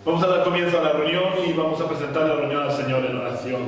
Vamos a dar comienzo a la reunión y vamos a presentar la reunión al Señor en oración.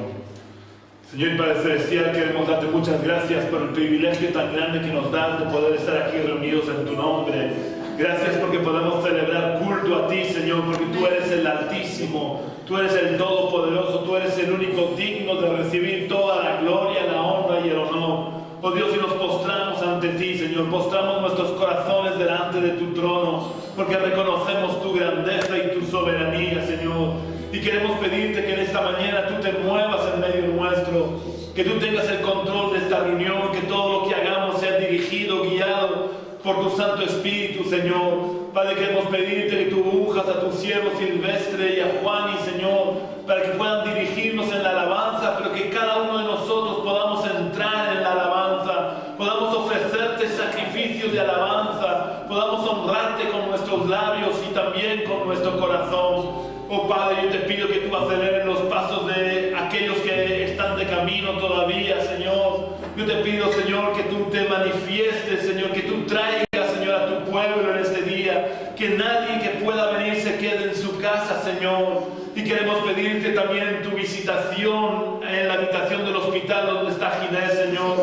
Señor y Padre Celestial, queremos darte muchas gracias por el privilegio tan grande que nos das de poder estar aquí reunidos en tu nombre. Gracias porque podemos celebrar culto a ti, Señor, porque tú eres el Altísimo, tú eres el Todopoderoso, tú eres el único digno de recibir toda la gloria, la honra y el honor. Oh Dios, y nos postramos ante ti, Señor, postramos nuestros corazones delante de tu trono, porque reconocemos tu grandeza y tu soberanía, Señor. Y queremos pedirte que en esta mañana tú te muevas en medio nuestro, que tú tengas el control de esta reunión, que todo lo que hagamos sea dirigido, guiado por tu Santo Espíritu, Señor. Padre, queremos pedirte que tú unjas a tu siervo Silvestre y a Juan y Señor, para que puedan dirigirnos en la alabanza, pero que cada uno de nosotros podamos entrar en la alabanza, podamos ofrecerte sacrificios de alabanza, podamos honrarte con nuestros labios y también con nuestro corazón. Oh Padre, yo te pido que tú aceleres los pasos de aquellos que están de camino todavía, Señor. Yo te pido, Señor, que tú te manifiestes, Señor, que tú traigas, Señor, a tu pueblo en este día, que nadie que pueda venir se quede en su casa, Señor. Y queremos pedirte también tu visitación en la habitación del hospital donde está Ginés, Señor.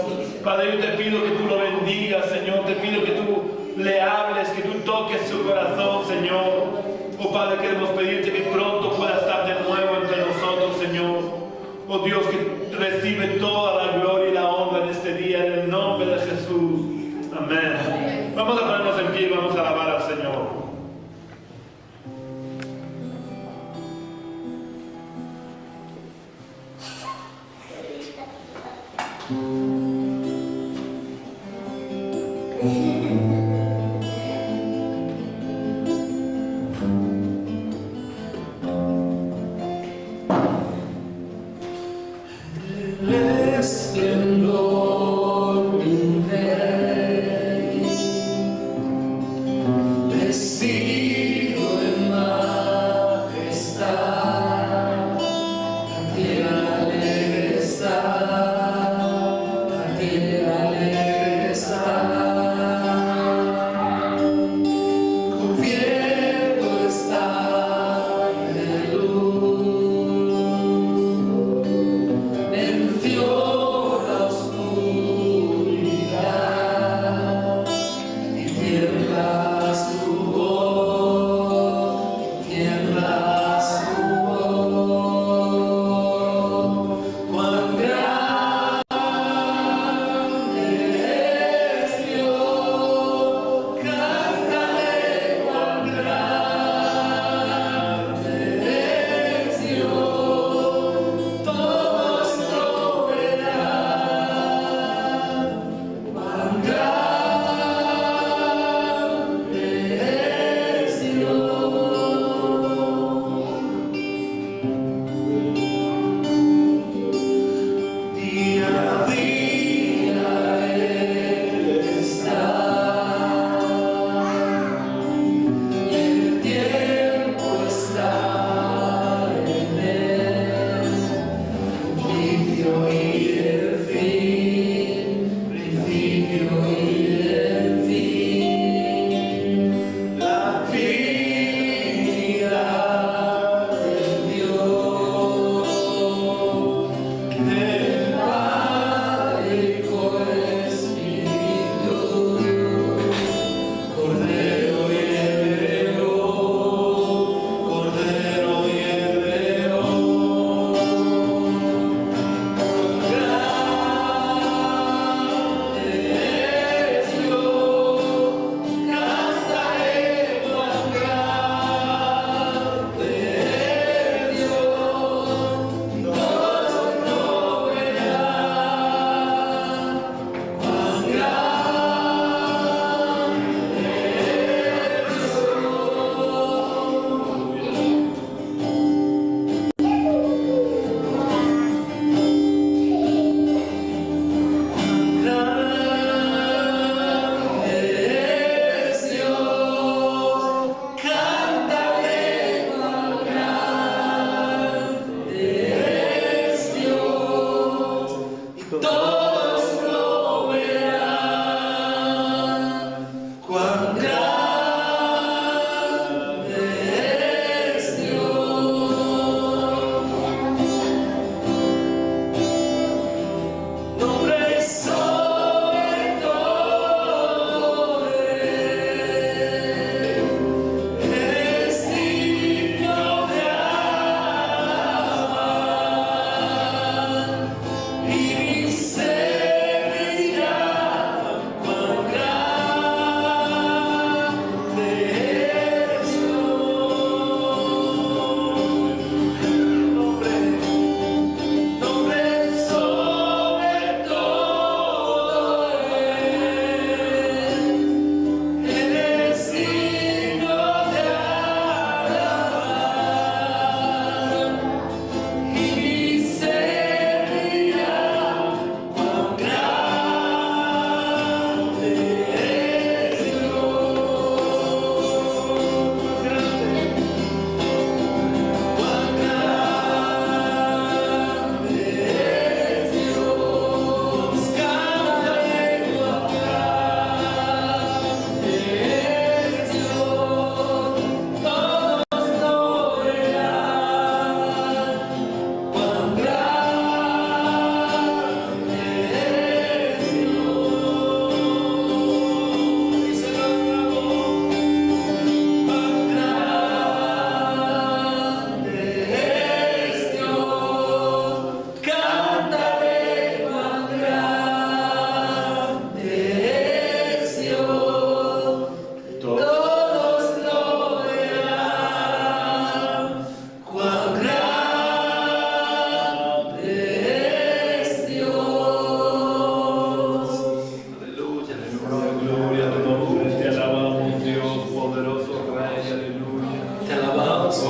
Padre, yo te pido que tú lo bendigas, Señor. Te pido que tú le hables, que tú toques su corazón, Señor. Oh Padre, queremos pedirte que pronto pueda estar de nuevo entre nosotros, Señor. Oh Dios, que recibe toda la gloria y la honra en este día, en el nombre de Jesús. Amén. Vamos a ponernos en pie y vamos a alabar al Señor.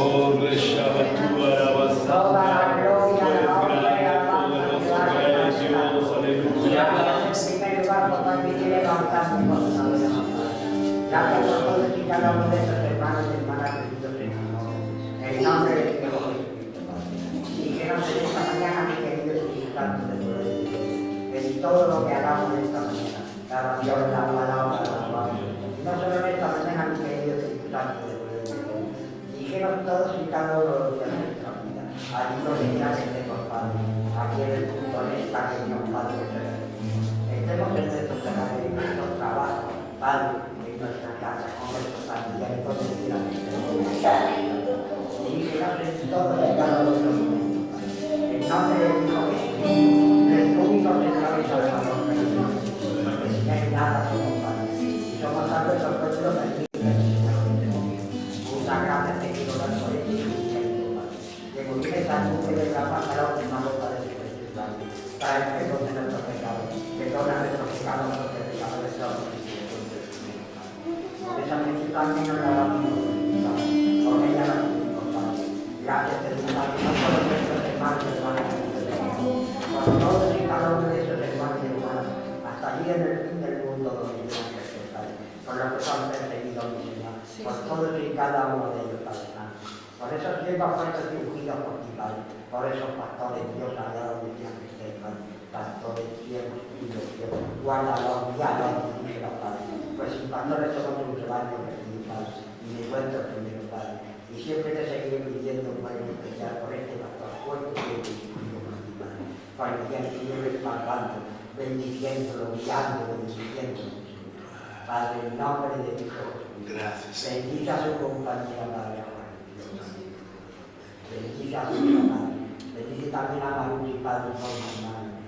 Oh, Reshabatu Arabasana, tú eres grande, poderoso, Rey Dios, aleluya. Gracias en primer lugar por permitir levantarme con una buena mamá. Gracias por todos y cada uno de estos hermanos y hermanas queridos en tu nombre. En el nombre de Dios Jesucristo, Padre. Y que nos en esta mañana, mi querido Espíritu Santo del pueblo de Dios, que en todo lo que hagamos esta mañana, la oración, la palabra, la alabanza, y no solo en esta mañana, mi querido Espíritu Santo del pueblo de Dios, y que nos todos y cada uno de los días de nuestra vida, allí donde quiera que estemos, Padre, aquí en el punto de esta reunión, Padre, estemos en nuestros trabajos, en nuestros trabajos, Padre, en nuestra casa, con nuestros familiares, donde quiera que estemos. Y que nos en todo y cada uno de los momentos, Padre. En nombre del Hijo Jesucristo, del único que atraviesa el valor de Dios, porque si no hay nada somos Padre. Y somos salvos de los pueblos del Señor Jesucristo. Muchas gracias, te quiero dar por este Espíritu, Padre. Que con esta nube de la paz a la última gota de tu Espíritu, Padre. Trae el perdón de nuestros pecados. Perdona nuestros pecados porque el pecado de Dios por esa mención también nos la damos con ella la tenemos, Padre. Gracias, te doy, Padre, no solo por nuestros hermanos y hermanas, por todos y cada uno de esos hermanos y hermanas, hasta allí en el fin del mundo donde yo que esté, Padre, por los que son perseguidos, mi Señor, por todos y cada uno de ellos, Padre Santo, por esos siervos fuertes y ungidos por ti, Padre, por esos pastores, Dios, allá donde quiera que esté, Padre, pastores, siervos, hijos, siervos, guárdalos, guíalos, díselos, Padre, pues sin pastores somos un rebaño perdido, Padre, y me encuentro primero, Padre, y siempre te seguiré pidiendo un baño especial por este pastor fuerte y discutido por ti, Padre, para que el Señor respaldando, bendiciéndolo, guiándolo, bendiciéndolo, Padre, en nombre de Cristo, Gracias. bendice a su compañera, Padre, bendice a su Padre, bendice también a Maruchi, Padre, por mi hermano,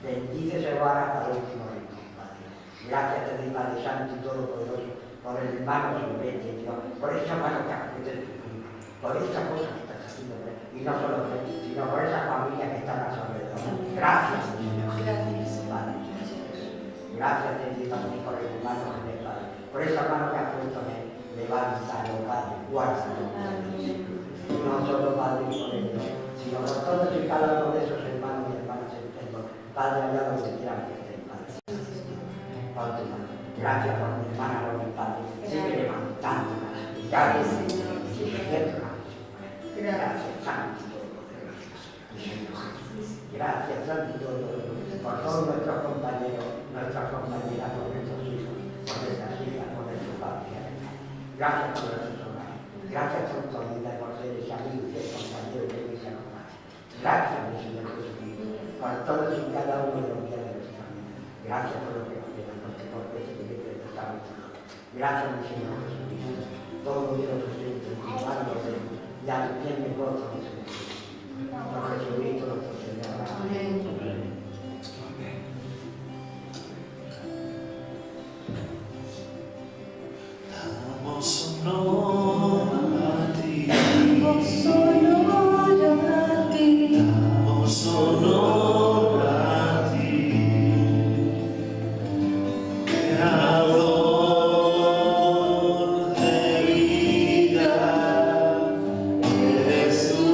bendice ese hogar hasta el último rincón, Padre. Gracias te doy, Padre Santo y Todopoderoso, por el hermano Silvestre, Dios, por esa mano que has puesto en tu vida, por esa cosa que estás haciendo, y no solo por él, sino por esa familia que está a su alrededor. Gracias, Señor. Padre. Gracias te doy, Padre, por el hermano Jesús, Padre, por esa mano que has puesto en él. Levántalo, Padre, guárdalo. Y no solo, Padre, por él, sino por todos y cada uno de esos hermanos y hermanas enfermos, Padre, allá donde quieran que estén, Padre. Padre, gracias por mi hermana, por mi Padre. Sigue levantándola. Gracias, Señor. Gracias, Santo. Gracias, Santo, por todos nuestros compañeros, nuestras compañeras, por nuestros hijos, por nuestras hijas, por nuestros padres. Gracias por nuestros hogares. Gracias por tu ayuda, por ser ese amigo y ese compañero que me hizo nomás. Gracias, mi Señor Jesucristo, por todos y cada uno de los días de nuestra vida. Gracias por lo que nos queda, porque por ese que te estamos dando. Gracias, mi Señor Jesucristo. Todo Dios es en tu mano, y a tu bien me gozo, mi Señor. Por Jesucristo nuestro Señor. Amén. Damos honor a ti. Damos honor a ti. Damos honor a ti. Creador de vida, eres tú.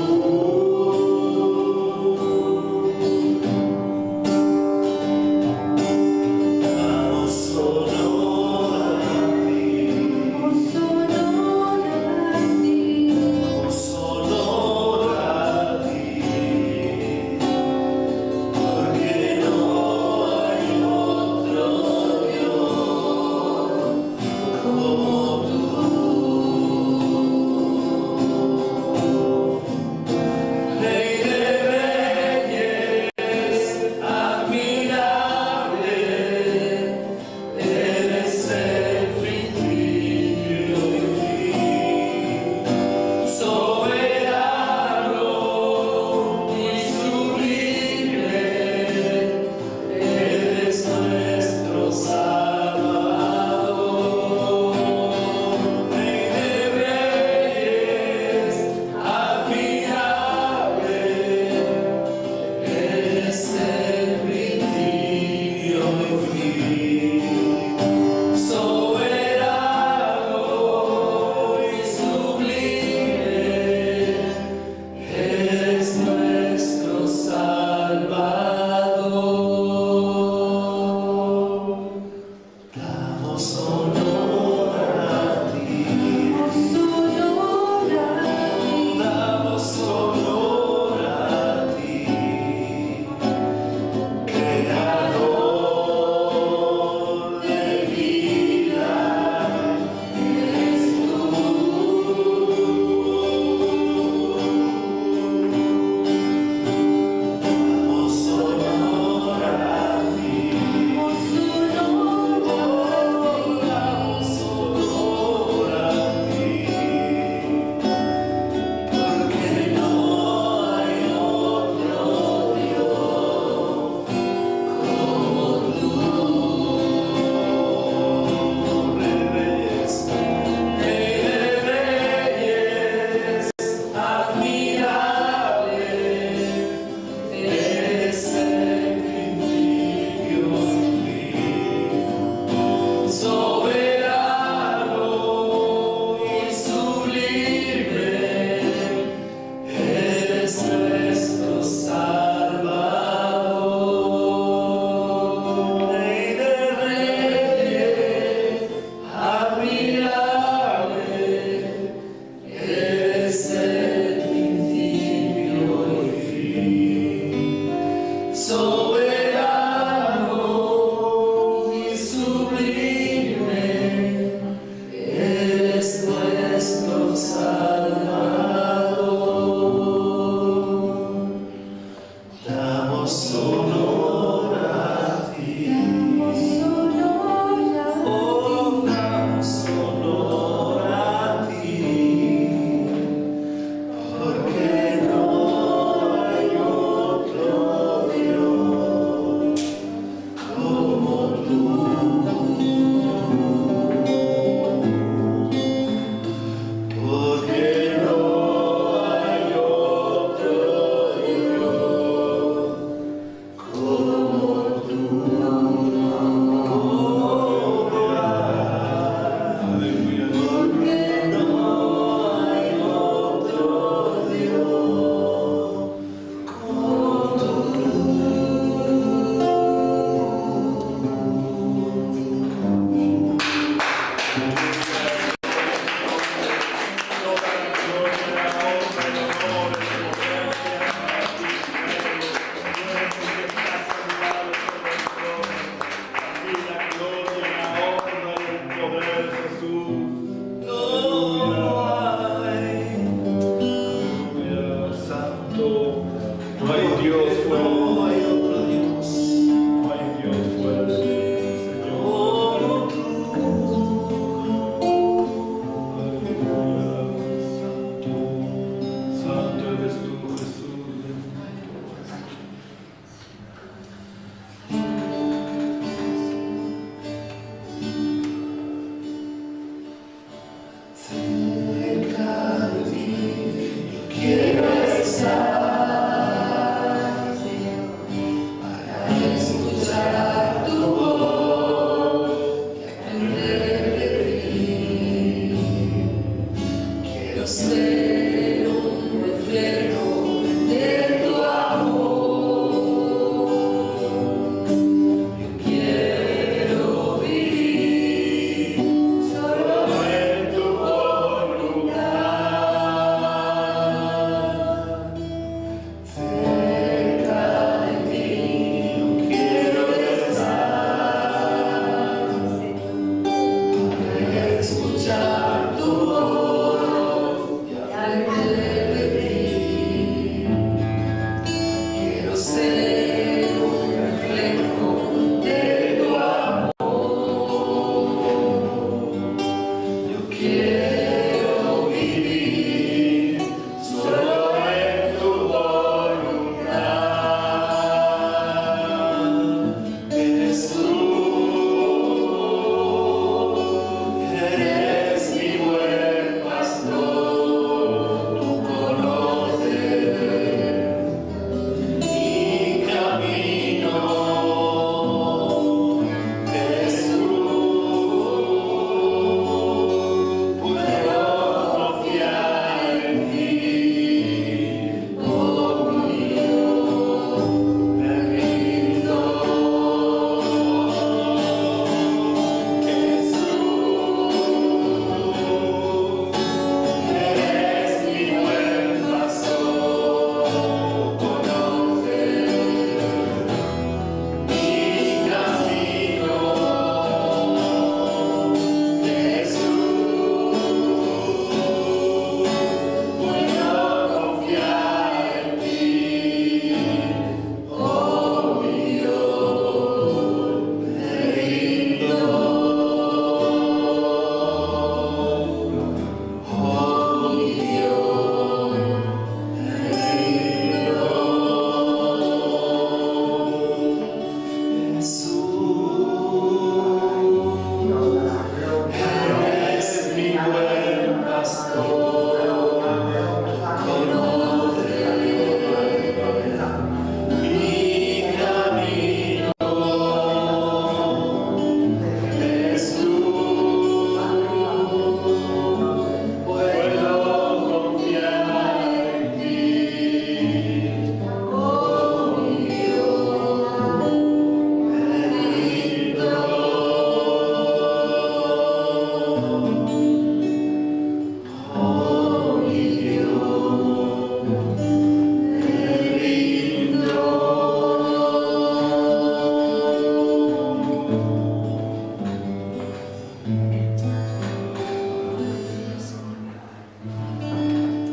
Damos honor a ti. Damos honor ser un reflejo de tu amor. Yo quiero vivir solo en tu voluntad. cerca de ti. Quiero estar, escuchar tu voz y aprender de ti. Quiero ser un reflejo de tu amor. Yo quiero vivir solo en tu voluntad. Jesús, eres mi buen pastor, tú conoces mi camino. Jesús, puedo confiar en ti, todo mío, me rindo. Eres mi buen pastor, conoces mi camino. Jesús, puedo confiar en ti, oh mi Dios, me rindo. Oh mi Dios, me rindo. Jesús, eres mi buen pastor, conoces mi camino. Jesús, puedo confiar en ti, oh mi Dios, me rindo. Oh mi Dios, me rindo.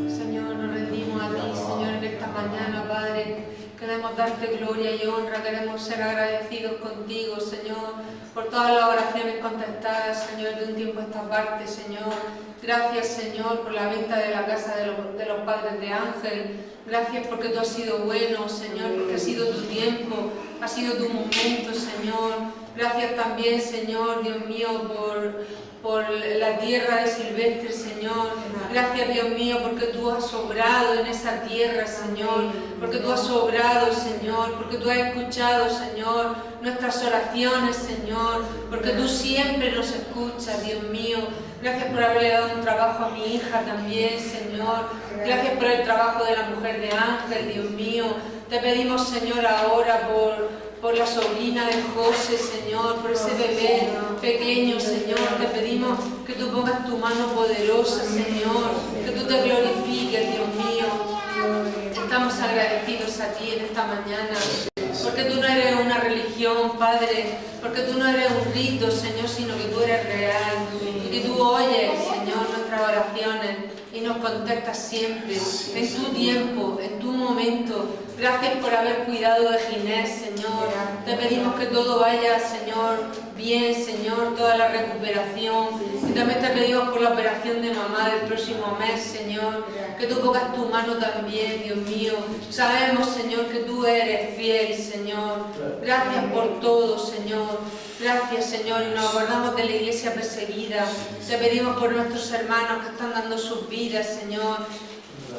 Señor, nos rendimos a ti, Señor, en esta mañana, Padre. Queremos darte gloria y honra, queremos ser agradecidos contigo, Señor, por todas las oraciones contestadas, Señor, de un tiempo a esta parte, Señor. Gracias, Señor, por la venta de la casa de los padres de Ángel. Gracias porque tú has sido bueno, Señor, porque ha sido tu tiempo, ha sido tu momento, Señor. Gracias también, Señor, Dios mío, por la tierra de Silvestre, Señor. Gracias, Dios mío, porque tú has obrado en esa tierra, Señor. Porque tú has obrado, Señor. Porque tú has escuchado, Señor, nuestras oraciones, Señor. Porque tú siempre nos escuchas, Dios mío. Gracias por haberle dado un trabajo a mi hija también, Señor. Gracias por el trabajo de la mujer de Ángel, Dios mío. Te pedimos, Señor, ahora por la sobrina de José, Señor, por ese bebé pequeño, Señor. Te pedimos que tú pongas tu mano poderosa, Señor, que tú te glorifiques, Dios mío. Estamos agradecidos a ti en esta mañana, porque tú no eres una religión, Padre, porque tú no eres un rito, Señor, sino que tú eres real, y que tú oyes, Señor, nuestras oraciones y nos contestas siempre, en tu tiempo, en tu momento. Gracias por haber cuidado de Ginés, Señor. Te pedimos que todo vaya, Señor, bien, Señor, toda la recuperación. Y también te pedimos por la operación de mamá del próximo mes, Señor, que tú pongas tu mano también, Dios mío. Sabemos, Señor, que tú eres fiel, Señor. Gracias por todo, Señor. Gracias, Señor, y nos acordamos de la iglesia perseguida. Te pedimos por nuestros hermanos que están dando sus vidas, Señor.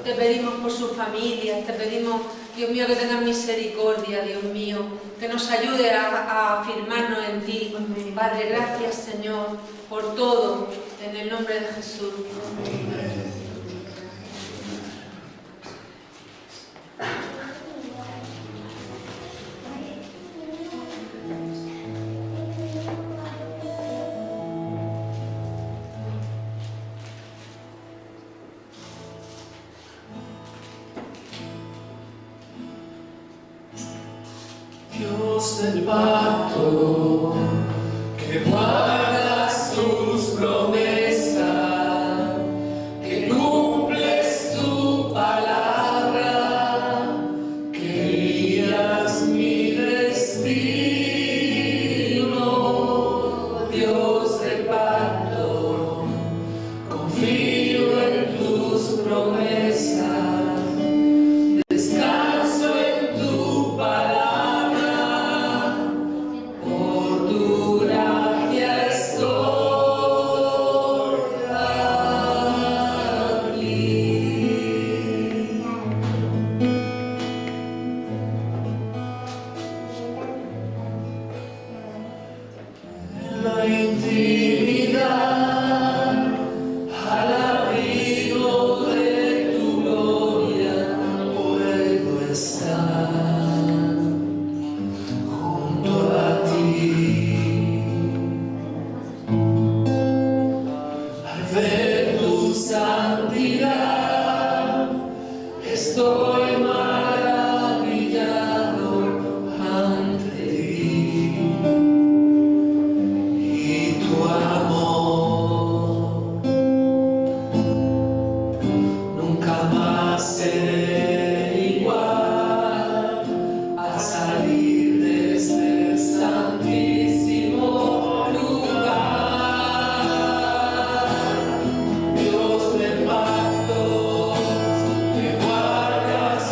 Te pedimos por sus familias, te pedimos, Dios mío, que tengas misericordia, Dios mío, que nos ayude a afirmarnos en ti. Padre, gracias, Señor, por todo, en el nombre de Jesús. Dios del pacto, que guardas tus promesas, que cumples tu palabra, que guías mi destino. Dios del pacto, confío en tus promesas, descanso en tu palabra, por tu gracia estoy aquí. En la intimidad, al abrigo de tu gloria, puedo estar junto a ti. Al ver tu santidad, estoy maravillado ante ti. Y tu amor nunca más seré igual al salir de este santísimo lugar. Dios del pacto, que guardas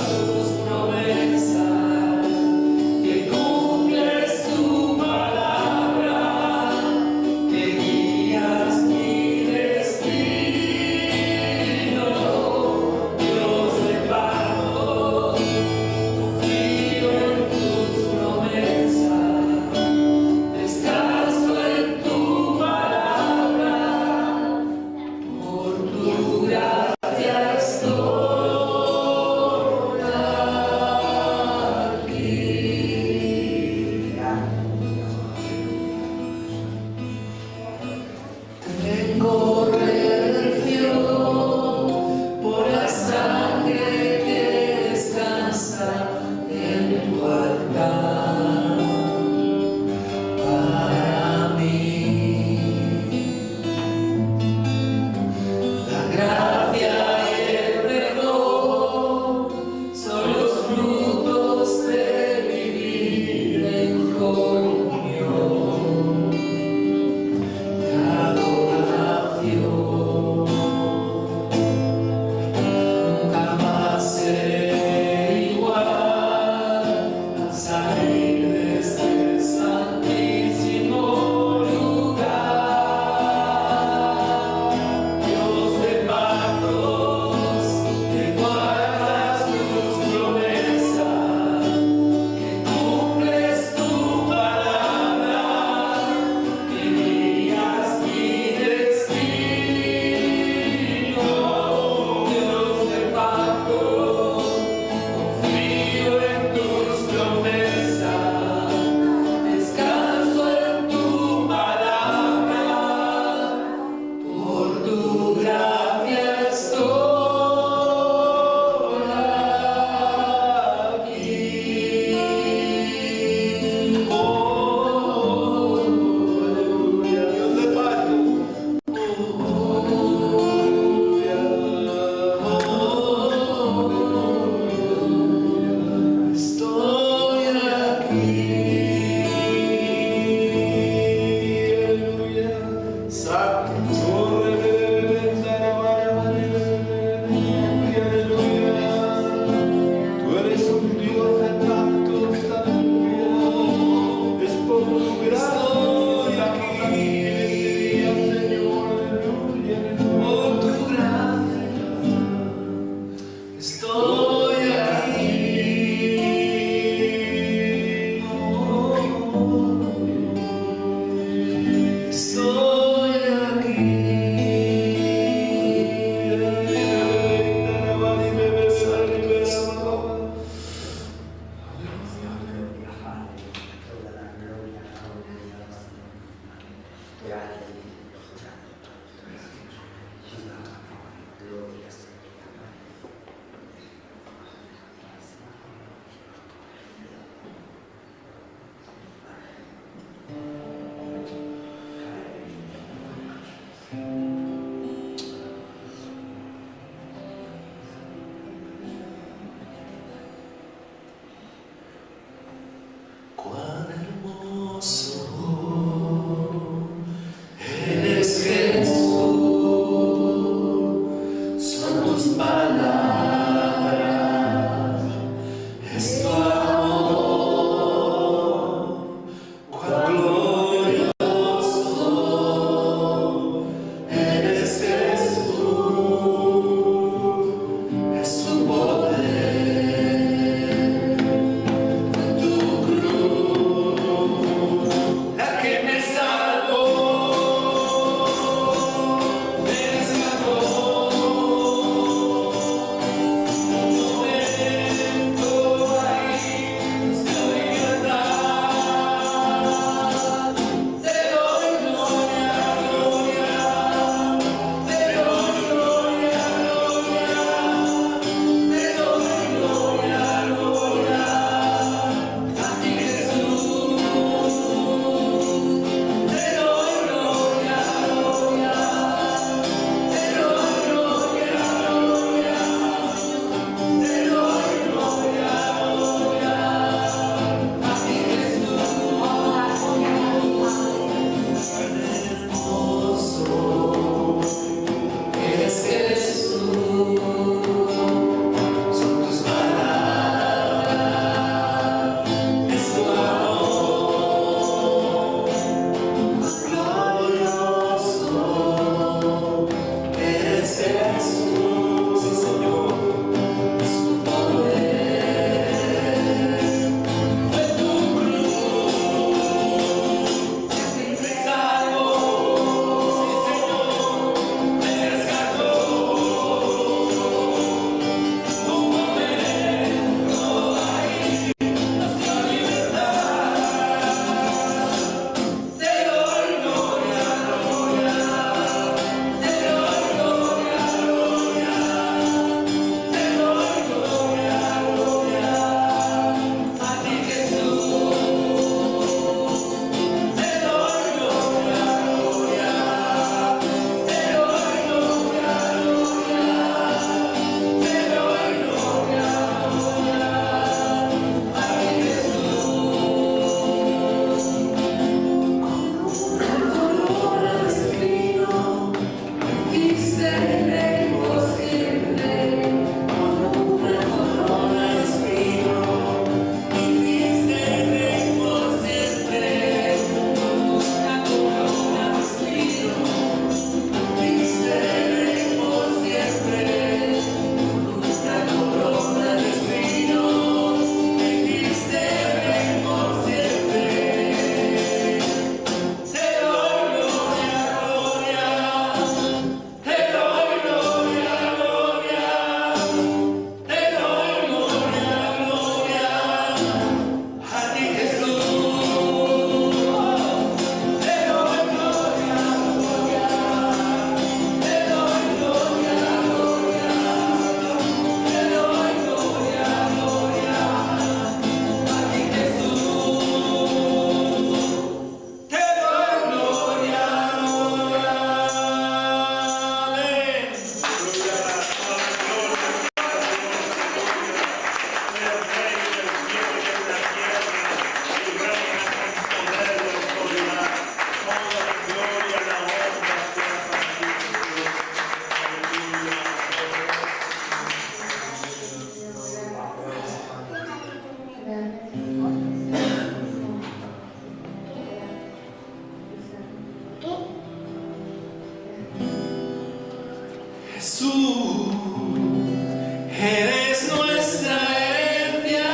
eres nuestra herencia,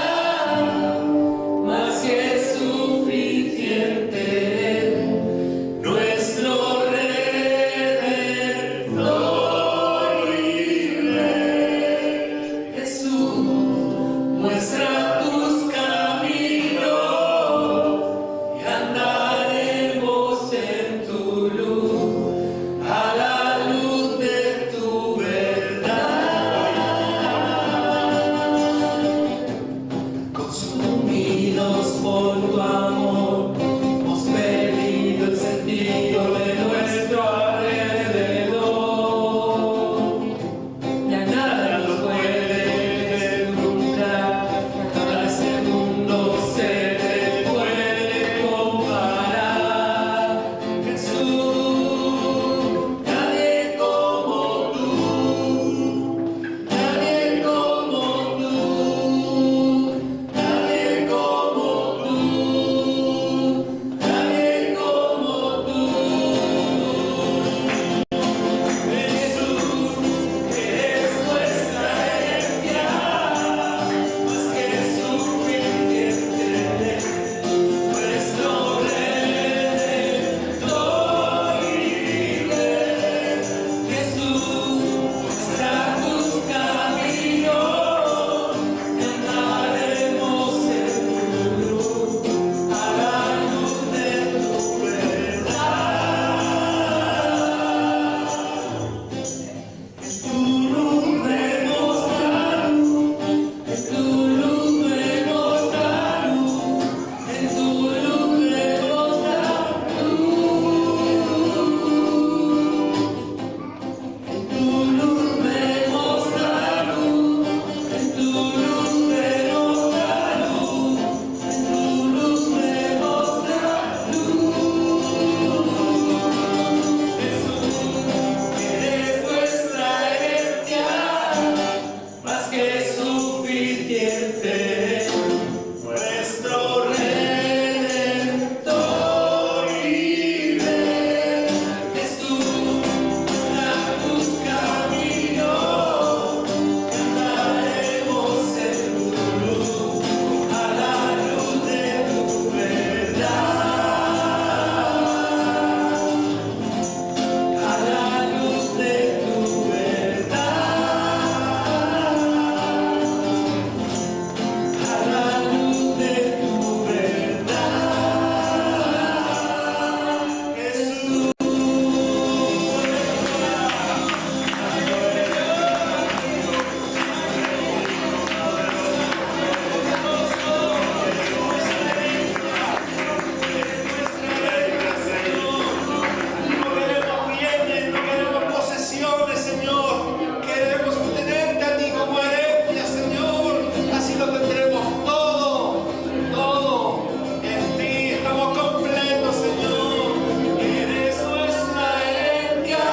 más que suficiente, nuestro Redentor y Rey. Jesús, muestra tus caminos y andaremos en tu luz, a la luz de tu verdad. Consumidos por tu amor, hemos perdido el sentido de nuestro alrededor. Ya nada nos puede deslumbrar, nada de este mundo se te puede comparar. Jesús, nadie como tú, nadie como tú, nadie como tú, nadie como tú. Jesús, eres nuestra herencia, más que suficiente, nuestro Redentor y Rey. Jesús, muestra tus caminos y andaremos en tu luz, a la luz de tu verdad. En tu luz vemos la luz, en tu luz vemos la luz, en tu luz vemos la luz. En tu luz vemos la luz, en tu luz vemos la luz, en tu luz vemos la luz. Jesús, eres nuestra herencia, más que suficiente, nuestro Redentor y Rey. Jesús, muestra tus caminos, andaremos en tu luz, a la luz de tu verdad, a la luz de tu verdad, a la luz de tu verdad. Jesús. No queremos bienes, no queremos posesiones, Señor. Queremos tenerte a ti como herencia, Señor. Así lo tendremos todo, todo. En ti estamos completos, Señor. Eres nuestra herencia,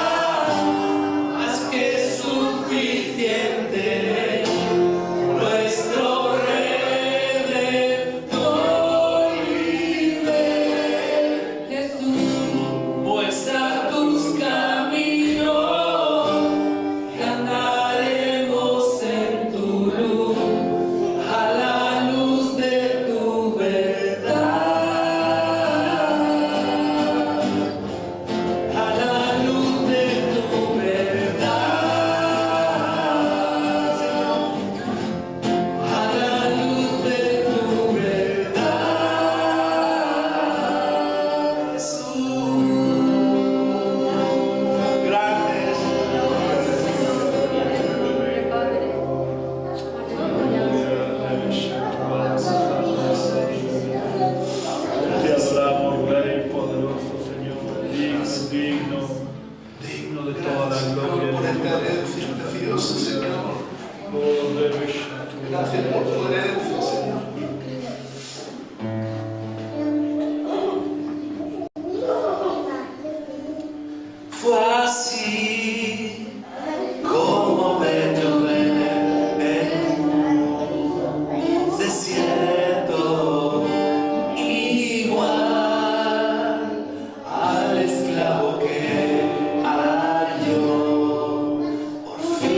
más que suficiente, nuestro Redentor y Rey. Jesús, muestra tus caminos y andaremos en tu luz, a la luz de tu verdad, a la luz de tu verdad, Señor, a la luz de tu verdad. Jesús, gracias. Padre. Te adoramos, Rey poderoso, Señor, digno, digno de toda la gloria. Por esta herencia preciosa, Señor. Gracias por tu herencia, Señor. Fue así como ver llover en un desierto, igual al esclavo que halló por fin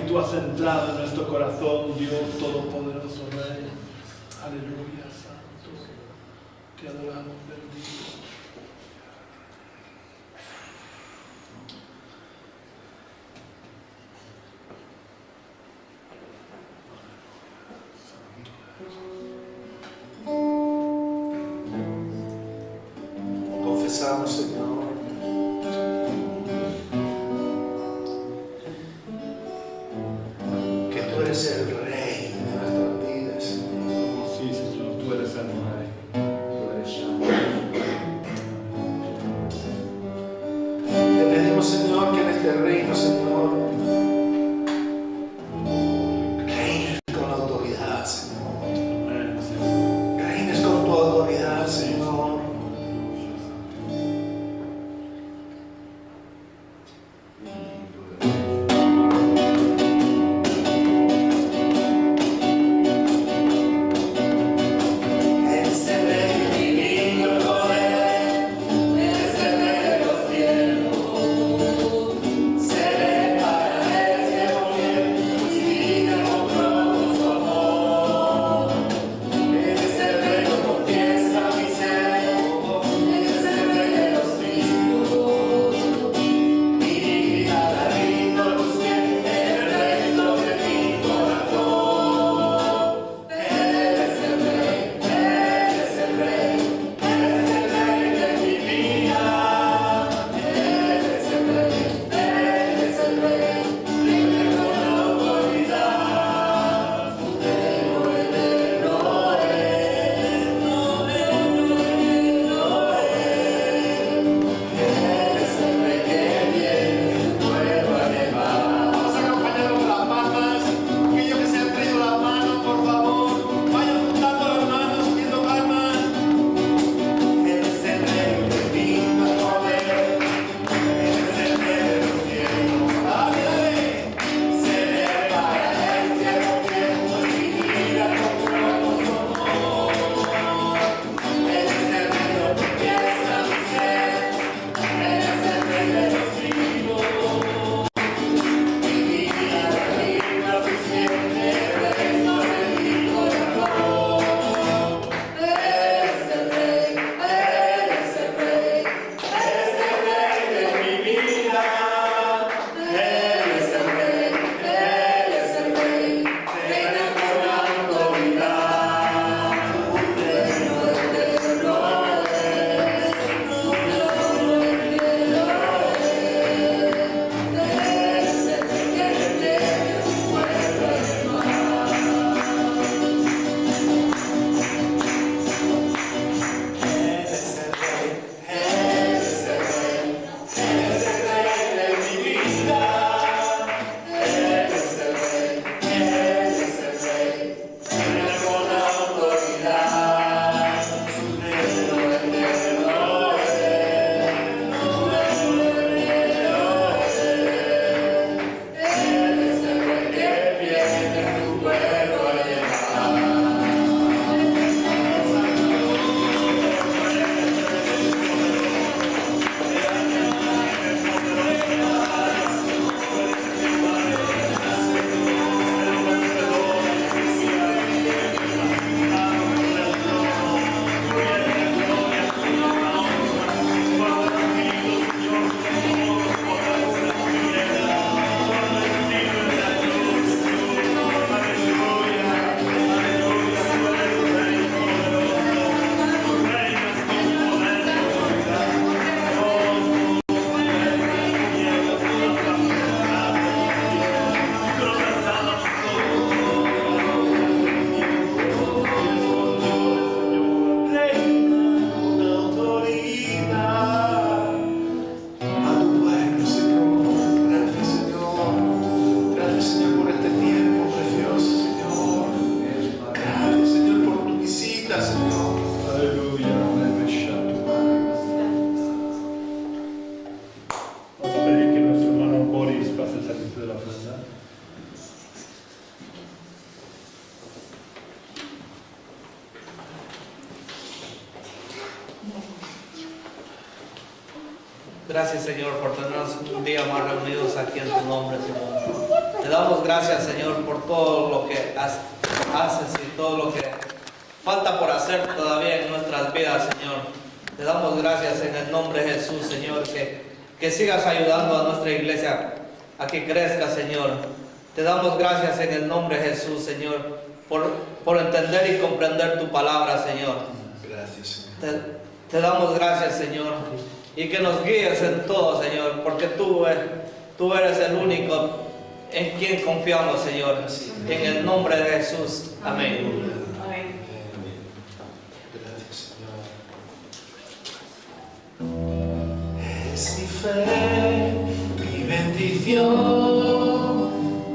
tú has entrado en nuestro corazón, Dios Todopoderoso Rey. Aleluya, Santo. Te adoramos, bendito. Confesamos, Señor, que tú eres el Rey de nuestras vidas, Señor. Sí, Señor, tú eres el Rey. Tú eres santo. Te pedimos, Señor, que en este reino, Señor, reines con autoridad, Señor. Amén, Señor. Reines con tu autoridad, Señor. Eres el Rey divino el poder, eres el Rey de los cielos. Seré para él cielo fiel, justicia comprobó su amor. Eres el Rey que confiesa mi ser, eres el Rey de los mismos. Mi dignidad la rindo a tus pies, eres Rey sobre mi corazón. Eres el Rey, eres el Rey, eres el Rey de mi vida. Eres el Rey, eres el Rey, libre con autoridad. Tu reino eterno eres el Rey que viene, tu pueblo a llevar. Vamos a acompañarlo con las palmas. Aquellos que se han traído las manos, por favor, vayan juntando las manos, pidiendo palmas. Eres el Rey que vino a poder, eres el Rey de los cielos. Dale, dale. Seré para él cielo fiel, justicia comprobó su amor. Eres el Rey que confiesa mi ser, eres el Rey de los siglos. Mi vida la rindo a tus pies, eres Rey sobre mi corazón. Eres el Rey, eres el Rey, eres el Rey de mi vida. Eres el Rey, eres el Rey, reina con autoridad. Tu reino eterno es, tu trono eterno es. Eres el Rey que tiene su pueblo a llevar. Eres el Rey, eres el Rey, eres el Rey de mi vida. Eres el Rey, eres el Rey, reina con autoridad. Tu reino eterno es, tu reino eterno es. Eres el Rey que viene tu pueblo a llevar. Reina con autoridad. A tu pueblo, Señor. Gracias, Señor. Gracias, Señor, por este tiempo precioso, Señor. Gracias, Señor, por tu visita, Señor. Aleluya. Vamos a pedir que nuestro hermano Boris pase el servicio de la ofrenda. Gracias, Señor, por tenernos un día más reunidos aquí en tu nombre, Señor. Te Te damos gracias, Señor, por todo lo que haces y todo lo que falta por hacer todavía en nuestras vidas, Señor. Te damos gracias en el nombre de Jesús, Señor, que sigas ayudando a nuestra iglesia a que crezca, Señor. Te damos gracias en el nombre de Jesús, Señor, por entender y comprender tu palabra, Señor. Gracias, Señor. Te damos gracias, Señor, y que nos guíes en todo, Señor, porque tú eres el único en quien confiamos, Señor. En el nombre de Jesús. Amén. Gracias, Señor. Es mi fe, mi bendición,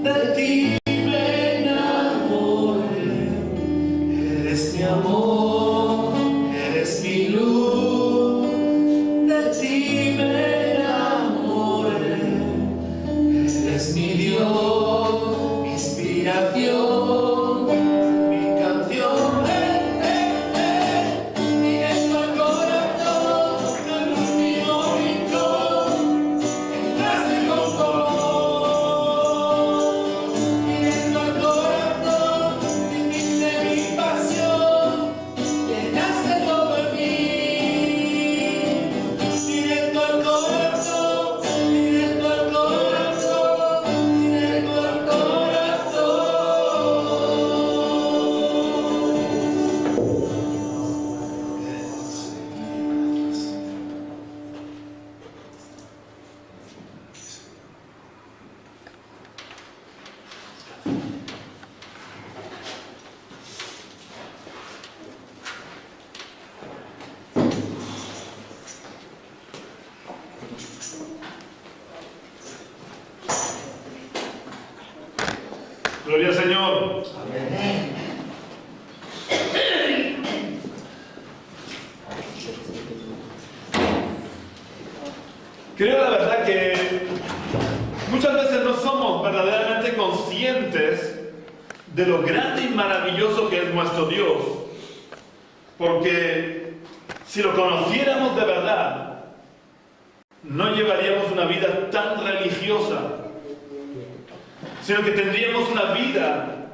de ti me enamoré. Eres mi amor, eres mi luz, de ti me enamoré. Eres mi Dios, mi inspiración, mi canción. Directo al corazón, al último rincón, entraste con tu amor. Directo al corazón, dijiste mi pasión, llenaste todo en mí. Directo al corazón, directo al corazón, directo al corazón. Gloria al Señor. Creo la verdad que muchas veces no somos verdaderamente conscientes de lo grande y maravilloso que es nuestro Dios. Porque si lo conociéramos de verdad, no llevaríamos una vida tan religiosa, sino que tendríamos una vida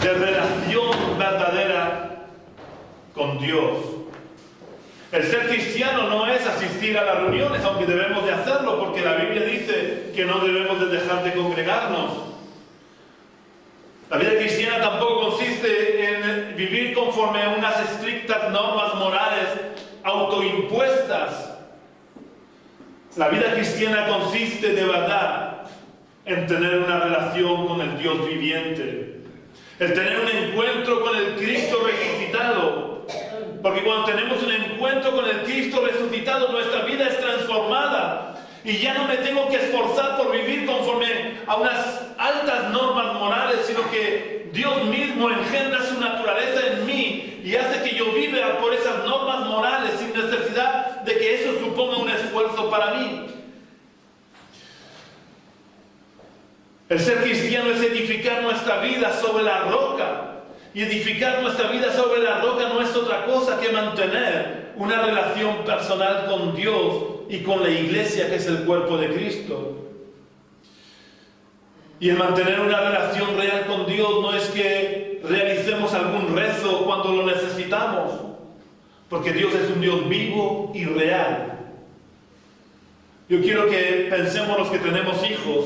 de relación verdadera con Dios. El ser cristiano no es asistir a las reuniones, aunque debemos de hacerlo, porque la Biblia dice que no debemos de dejar de congregarnos. La vida cristiana tampoco consiste en vivir conforme a unas estrictas normas morales autoimpuestas. La vida cristiana consiste de verdad en tener una relación con el Dios viviente, el tener un encuentro con el Cristo resucitado, porque cuando tenemos un encuentro con el Cristo resucitado, nuestra vida es transformada y ya no me tengo que esforzar por vivir conforme a unas altas normas morales, sino que Dios mismo engendra su naturaleza en mí y hace que yo viva por esas normas morales sin necesidad de que eso suponga un esfuerzo para mí. El ser cristiano es edificar nuestra vida sobre la roca. Y edificar nuestra vida sobre la roca no es otra cosa que mantener una relación personal con Dios y con la iglesia, que es el cuerpo de Cristo. Y el mantener una relación real con Dios no es que realicemos algún rezo cuando lo necesitamos, porque Dios es un Dios vivo y real. Yo quiero que pensemos los que tenemos hijos,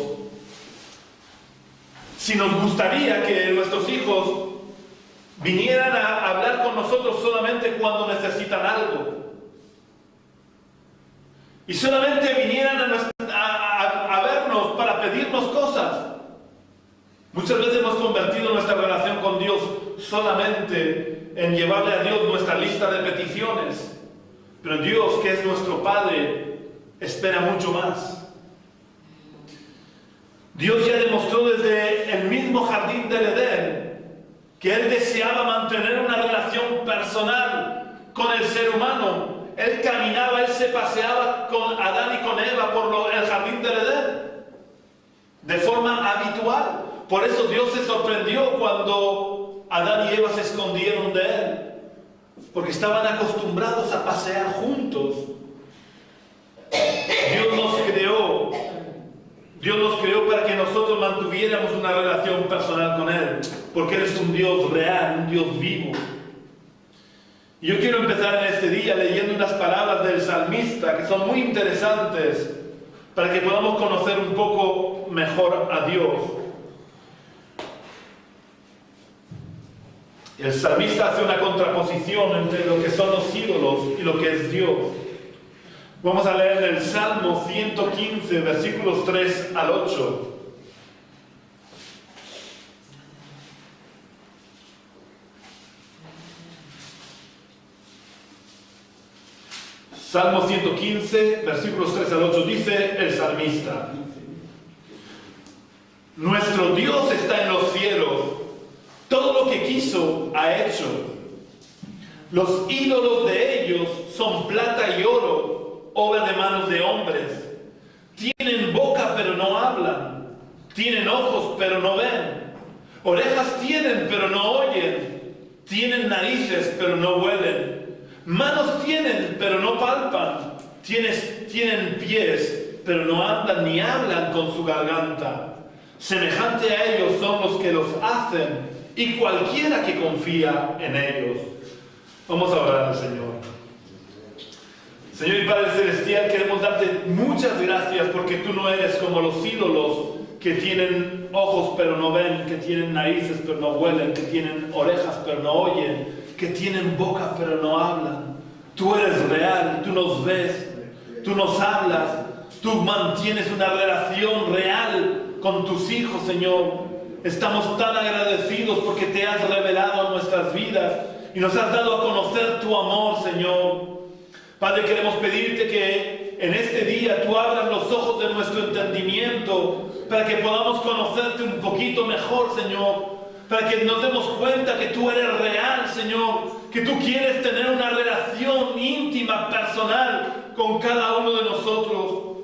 si nos gustaría que nuestros hijos vinieran a hablar con nosotros solamente cuando necesitan algo, y solamente vinieran a vernos para pedirnos cosas. Muchas veces hemos convertido nuestra relación con Dios solamente en llevarle a Dios nuestra lista de peticiones, pero Dios, que es nuestro Padre, espera mucho más. Dios ya demostró desde el mismo jardín del Edén que Él deseaba mantener una relación personal con el ser humano. Él caminaba, Él se paseaba con Adán y con Eva por el jardín del Edén de forma habitual. Por eso Dios se sorprendió cuando Adán y Eva se escondieron de Él, porque estaban acostumbrados a pasear juntos. Dios nos creó para que nosotros mantuviéramos tuviéramos una relación personal con Él, porque Él es un Dios real, un Dios vivo. Y yo quiero empezar en este día leyendo unas palabras del salmista que son muy interesantes para que podamos conocer un poco mejor a Dios. El salmista hace una contraposición entre lo que son los ídolos y lo que es Dios. Vamos a leer el Salmo 115, versículos 3 al 8. Salmo 115, versículos 3 al 8, dice el salmista: Nuestro Dios está en los cielos, todo lo que quiso ha hecho. Los ídolos de ellos son plata y oro, obra de manos de hombres. Tienen boca pero no hablan, tienen ojos pero no ven, orejas tienen pero no oyen, tienen narices pero no huelen. Manos tienen, pero no palpan. Tienen pies, pero no andan ni hablan con su garganta. Semejante a ellos son los que los hacen, y cualquiera que confía en ellos. Vamos a orar al Señor. Señor y Padre Celestial, queremos darte muchas gracias porque tú no eres como los ídolos que tienen ojos pero no ven, que tienen narices pero no huelen, que tienen orejas pero no oyen, que tienen boca pero no hablan. Tú eres real, tú nos ves, tú nos hablas, tú mantienes una relación real con tus hijos, Señor. Estamos tan agradecidos porque te has revelado a nuestras vidas y nos has dado a conocer tu amor, Señor. Padre, queremos pedirte que en este día tú abras los ojos de nuestro entendimiento para que podamos conocerte un poquito mejor, Señor. Para que nos demos cuenta que tú eres real, Señor, que tú quieres tener una relación íntima, personal con cada uno de nosotros.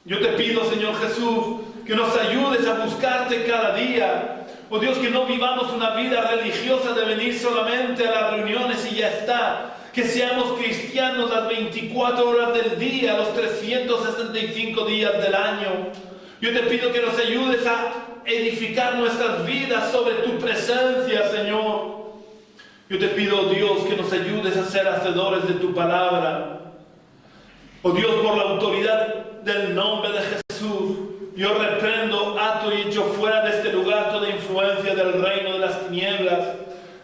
Yo te pido, Señor Jesús, que nos ayudes a buscarte cada día. Oh Dios, que no vivamos una vida religiosa de venir solamente a las reuniones y ya está. Que seamos cristianos las 24 horas del día, los 365 días del año. Yo te pido que nos ayudes a edificar nuestras vidas sobre tu presencia, Señor. Yo te pido, Dios, que nos ayudes a ser hacedores de tu palabra. Oh Dios, por la autoridad del nombre de Jesús, yo reprendo, ato y echo fuera de este lugar toda influencia del reino de las tinieblas.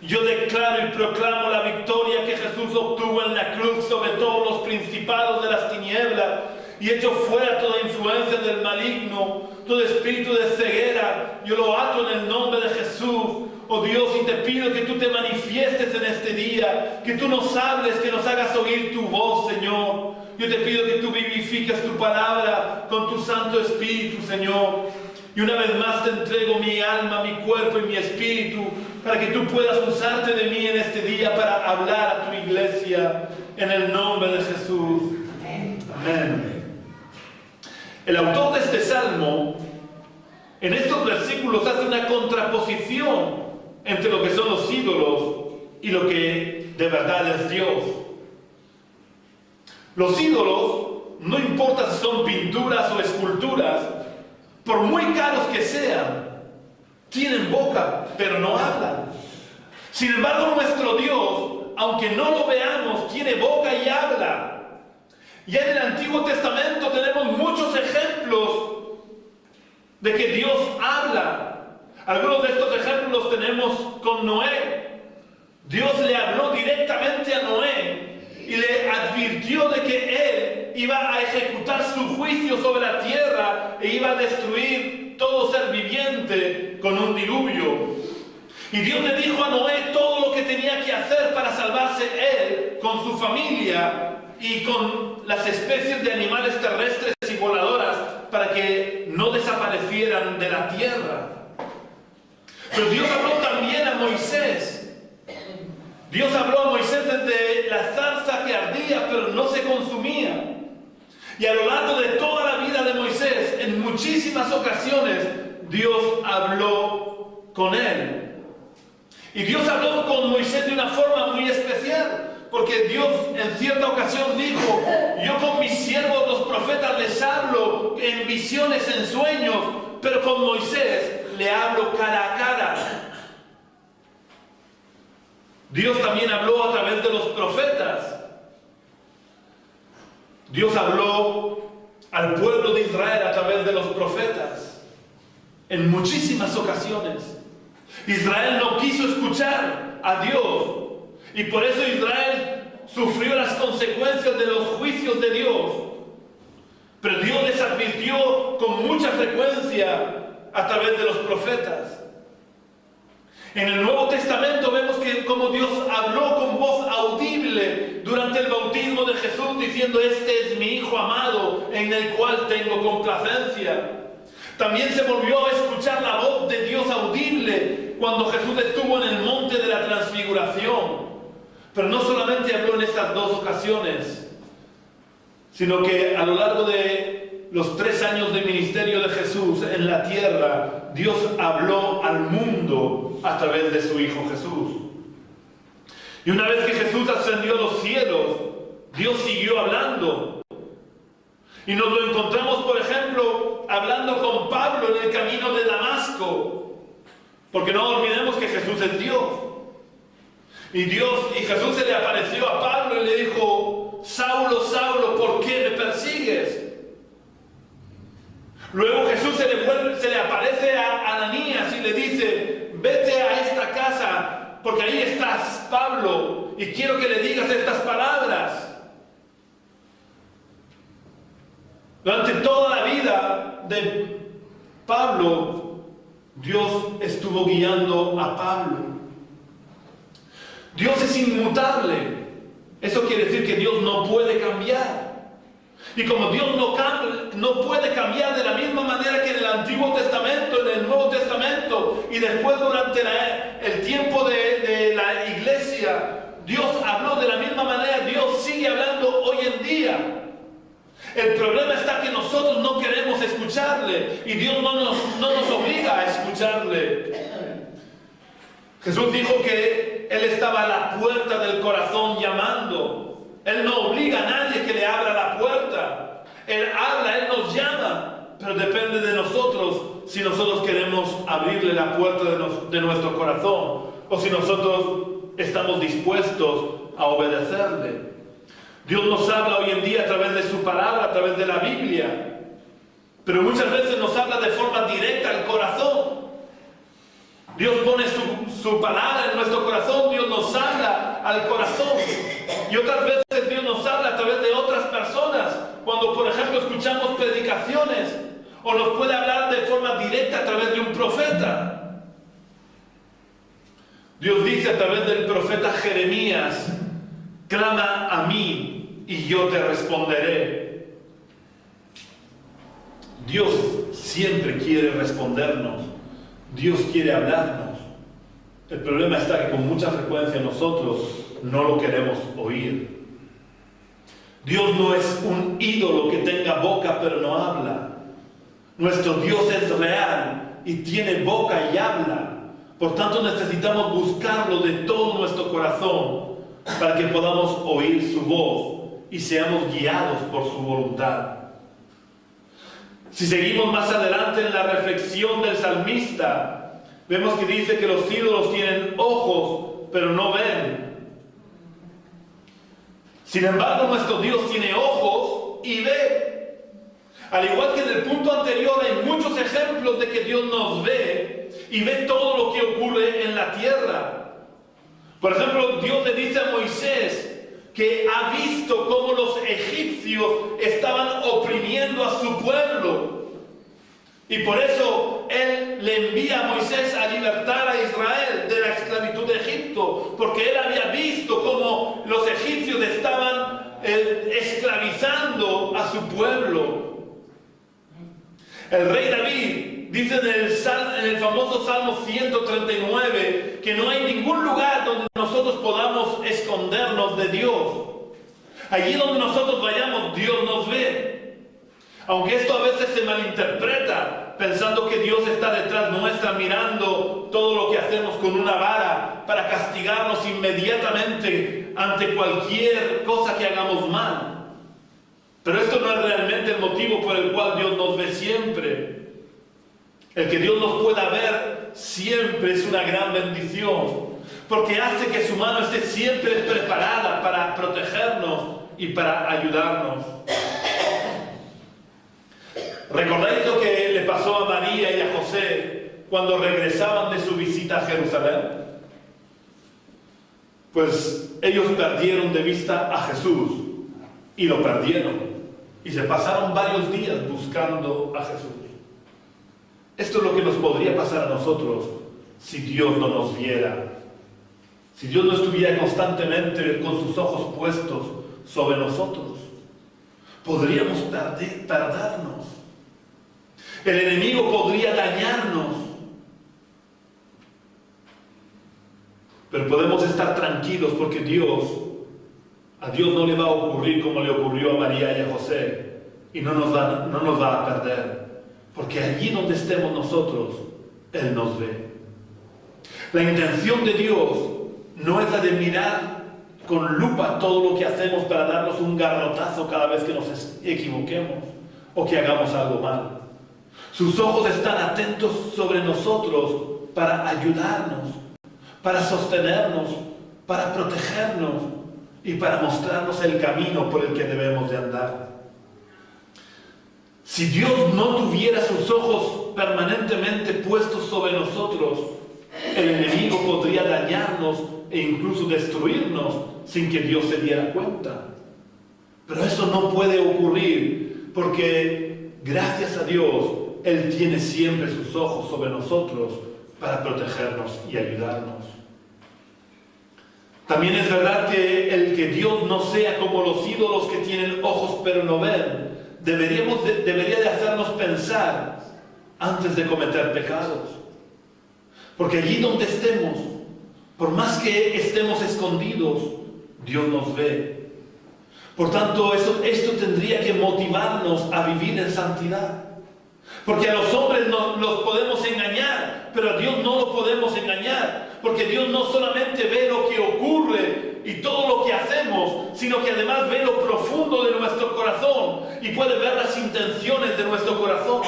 Yo declaro y proclamo la victoria que Jesús obtuvo en la cruz sobre todos los principados de las tinieblas. Y echo fuera toda influencia del maligno, todo espíritu de ceguera. Yo lo ato en el nombre de Jesús. Oh Dios, y te pido que tú te manifiestes en este día, que tú nos hables, que nos hagas oír tu voz, Señor. Yo te pido que tú vivifiques tu palabra con tu Santo Espíritu, Señor. Y una vez más te entrego mi alma, mi cuerpo y mi espíritu, para que tú puedas usarte de mí en este día para hablar a tu iglesia, en el nombre de Jesús. Amén. El autor de este salmo, en estos versículos, hace una contraposición entre lo que son los ídolos y lo que de verdad es Dios. Los ídolos, no importa si son pinturas o esculturas, por muy caros que sean, tienen boca, pero no hablan. Sin embargo, nuestro Dios, aunque no lo veamos, tiene boca y habla. Ya en el Antiguo Testamento tenemos muchos ejemplos de que Dios habla. Algunos de estos ejemplos los tenemos con Noé. Dios le habló directamente a Noé y le advirtió de que él iba a ejecutar su juicio sobre la tierra e iba a destruir todo ser viviente con un diluvio. Y Dios le dijo a Noé todo lo que tenía que hacer para salvarse él con su familia y con las especies de animales terrestres y voladoras para que no desaparecieran de la tierra. Pero Dios habló también a Moisés. Dios habló a Moisés desde la zarza que ardía pero no se consumía. Y a lo largo de toda la vida de Moisés, en muchísimas ocasiones, Dios habló con él. Y Dios habló con Moisés de una forma muy especial. Porque Dios en cierta ocasión dijo: yo con mis siervos los profetas les hablo en visiones, en sueños, pero con Moisés le hablo cara a cara. Dios también habló a través de los profetas. Dios habló al pueblo de Israel a través de los profetas en muchísimas ocasiones. Israel no quiso escuchar a Dios y por eso Israel sufrió las consecuencias de los juicios de Dios. Pero Dios les advirtió con mucha frecuencia a través de los profetas. En el Nuevo Testamento vemos que como Dios habló con voz audible durante el bautismo de Jesús diciendo: este es mi Hijo amado en el cual tengo complacencia. También se volvió a escuchar la voz de Dios audible cuando Jesús estuvo en el monte de la transfiguración. Pero no solamente habló en estas dos ocasiones, sino que a lo largo de los 3 años de ministerio de Jesús en la tierra, Dios habló al mundo a través de su Hijo Jesús. Y una vez que Jesús ascendió a los cielos, Dios siguió hablando. Y nos lo encontramos, por ejemplo, hablando con Pablo en el camino de Damasco. Porque no olvidemos que Jesús es Dios. Y Jesús se le apareció a Pablo y le dijo: Saulo, Saulo, ¿por qué me persigues? Luego Jesús se le aparece a Ananías y le dice: vete a esta casa, porque ahí estás, Pablo, y quiero que le digas estas palabras. Durante toda la vida de Pablo, Dios estuvo guiando a Pablo. Dios es inmutable. Eso quiere decir que Dios no puede cambiar. Y como Dios no puede cambiar de la misma manera que en el Antiguo Testamento, en el Nuevo Testamento, y después durante el tiempo de la iglesia, Dios habló de la misma manera, Dios sigue hablando hoy en día. El problema está que nosotros no queremos escucharle y Dios no nos obliga a escucharle. Jesús dijo que Él estaba a la puerta del corazón llamando. Él no obliga a nadie que le abra la puerta. Él habla, Él nos llama, pero depende de nosotros si nosotros queremos abrirle la puerta de nuestro corazón o si nosotros estamos dispuestos a obedecerle. Dios nos habla hoy en día a través de su palabra, a través de la Biblia, pero muchas veces nos habla de forma directa al corazón. Dios pone su palabra en nuestro corazón, Dios nos habla al corazón. Y otras veces Dios nos habla a través de otras personas, cuando por ejemplo escuchamos predicaciones, o nos puede hablar de forma directa a través de un profeta. Dios dice a través del profeta Jeremías: clama a mí y yo te responderé. Dios siempre quiere respondernos. Dios quiere hablarnos. El problema está que con mucha frecuencia nosotros no lo queremos oír. Dios no es un ídolo que tenga boca pero no habla. Nuestro Dios es real y tiene boca y habla. Por tanto necesitamos buscarlo de todo nuestro corazón para que podamos oír su voz y seamos guiados por su voluntad. Si seguimos más adelante en la reflexión del salmista, vemos que dice que los ídolos tienen ojos, pero no ven. Sin embargo, nuestro Dios tiene ojos y ve. Al igual que en el punto anterior, hay muchos ejemplos de que Dios nos ve y ve todo lo que ocurre en la tierra. Por ejemplo, Dios le dice a Moisés que ha visto cómo los egipcios estaban oprimiendo a su pueblo. Y por eso Él le envía a Moisés a libertar a Israel de la esclavitud de Egipto, porque Él había visto cómo los egipcios estaban esclavizando a su pueblo. El rey David dice en el famoso Salmo 139 que no hay ningún lugar donde nosotros podamos escondernos de Dios. Allí donde nosotros vayamos, Dios nos ve. Aunque esto a veces se malinterpreta, pensando que Dios está detrás nuestra mirando todo lo que hacemos con una vara para castigarnos inmediatamente ante cualquier cosa que hagamos mal. Pero esto no es realmente el motivo por el cual Dios nos ve siempre. El que Dios nos pueda ver siempre es una gran bendición, porque hace que su mano esté siempre preparada para protegernos y para ayudarnos. ¿Recordáis lo que le pasó a María y a José cuando regresaban de su visita a Jerusalén? Pues ellos perdieron de vista a Jesús y lo perdieron. Y se pasaron varios días buscando a Jesús. Esto es lo que nos podría pasar a nosotros si Dios no nos viera. Si Dios no estuviera constantemente con sus ojos puestos sobre nosotros. Podríamos perdernos. El enemigo podría dañarnos. Pero podemos estar tranquilos porque a Dios no le va a ocurrir como le ocurrió a María y a José. Y no nos va a perder. Porque allí donde estemos nosotros, Él nos ve. La intención de Dios no es la de mirar con lupa todo lo que hacemos para darnos un garrotazo cada vez que nos equivoquemos o que hagamos algo mal. Sus ojos están atentos sobre nosotros para ayudarnos, para sostenernos, para protegernos y para mostrarnos el camino por el que debemos de andar. Si Dios no tuviera sus ojos permanentemente puestos sobre nosotros, el enemigo podría dañarnos e incluso destruirnos sin que Dios se diera cuenta. Pero eso no puede ocurrir porque, gracias a Dios, Él tiene siempre sus ojos sobre nosotros para protegernos y ayudarnos. También es verdad que el que Dios no sea como los ídolos que tienen ojos pero no ven, debería de hacernos pensar antes de cometer pecados. Porque allí donde estemos, por más que estemos escondidos, Dios nos ve. Por tanto, esto tendría que motivarnos a vivir en santidad. Porque a los hombres los podemos engañar, pero a Dios no lo podemos engañar. Porque Dios no solamente ve lo que ocurre y todo lo que hacemos, sino que además ve lo profundo de nuestro corazón y puede ver las intenciones de nuestro corazón.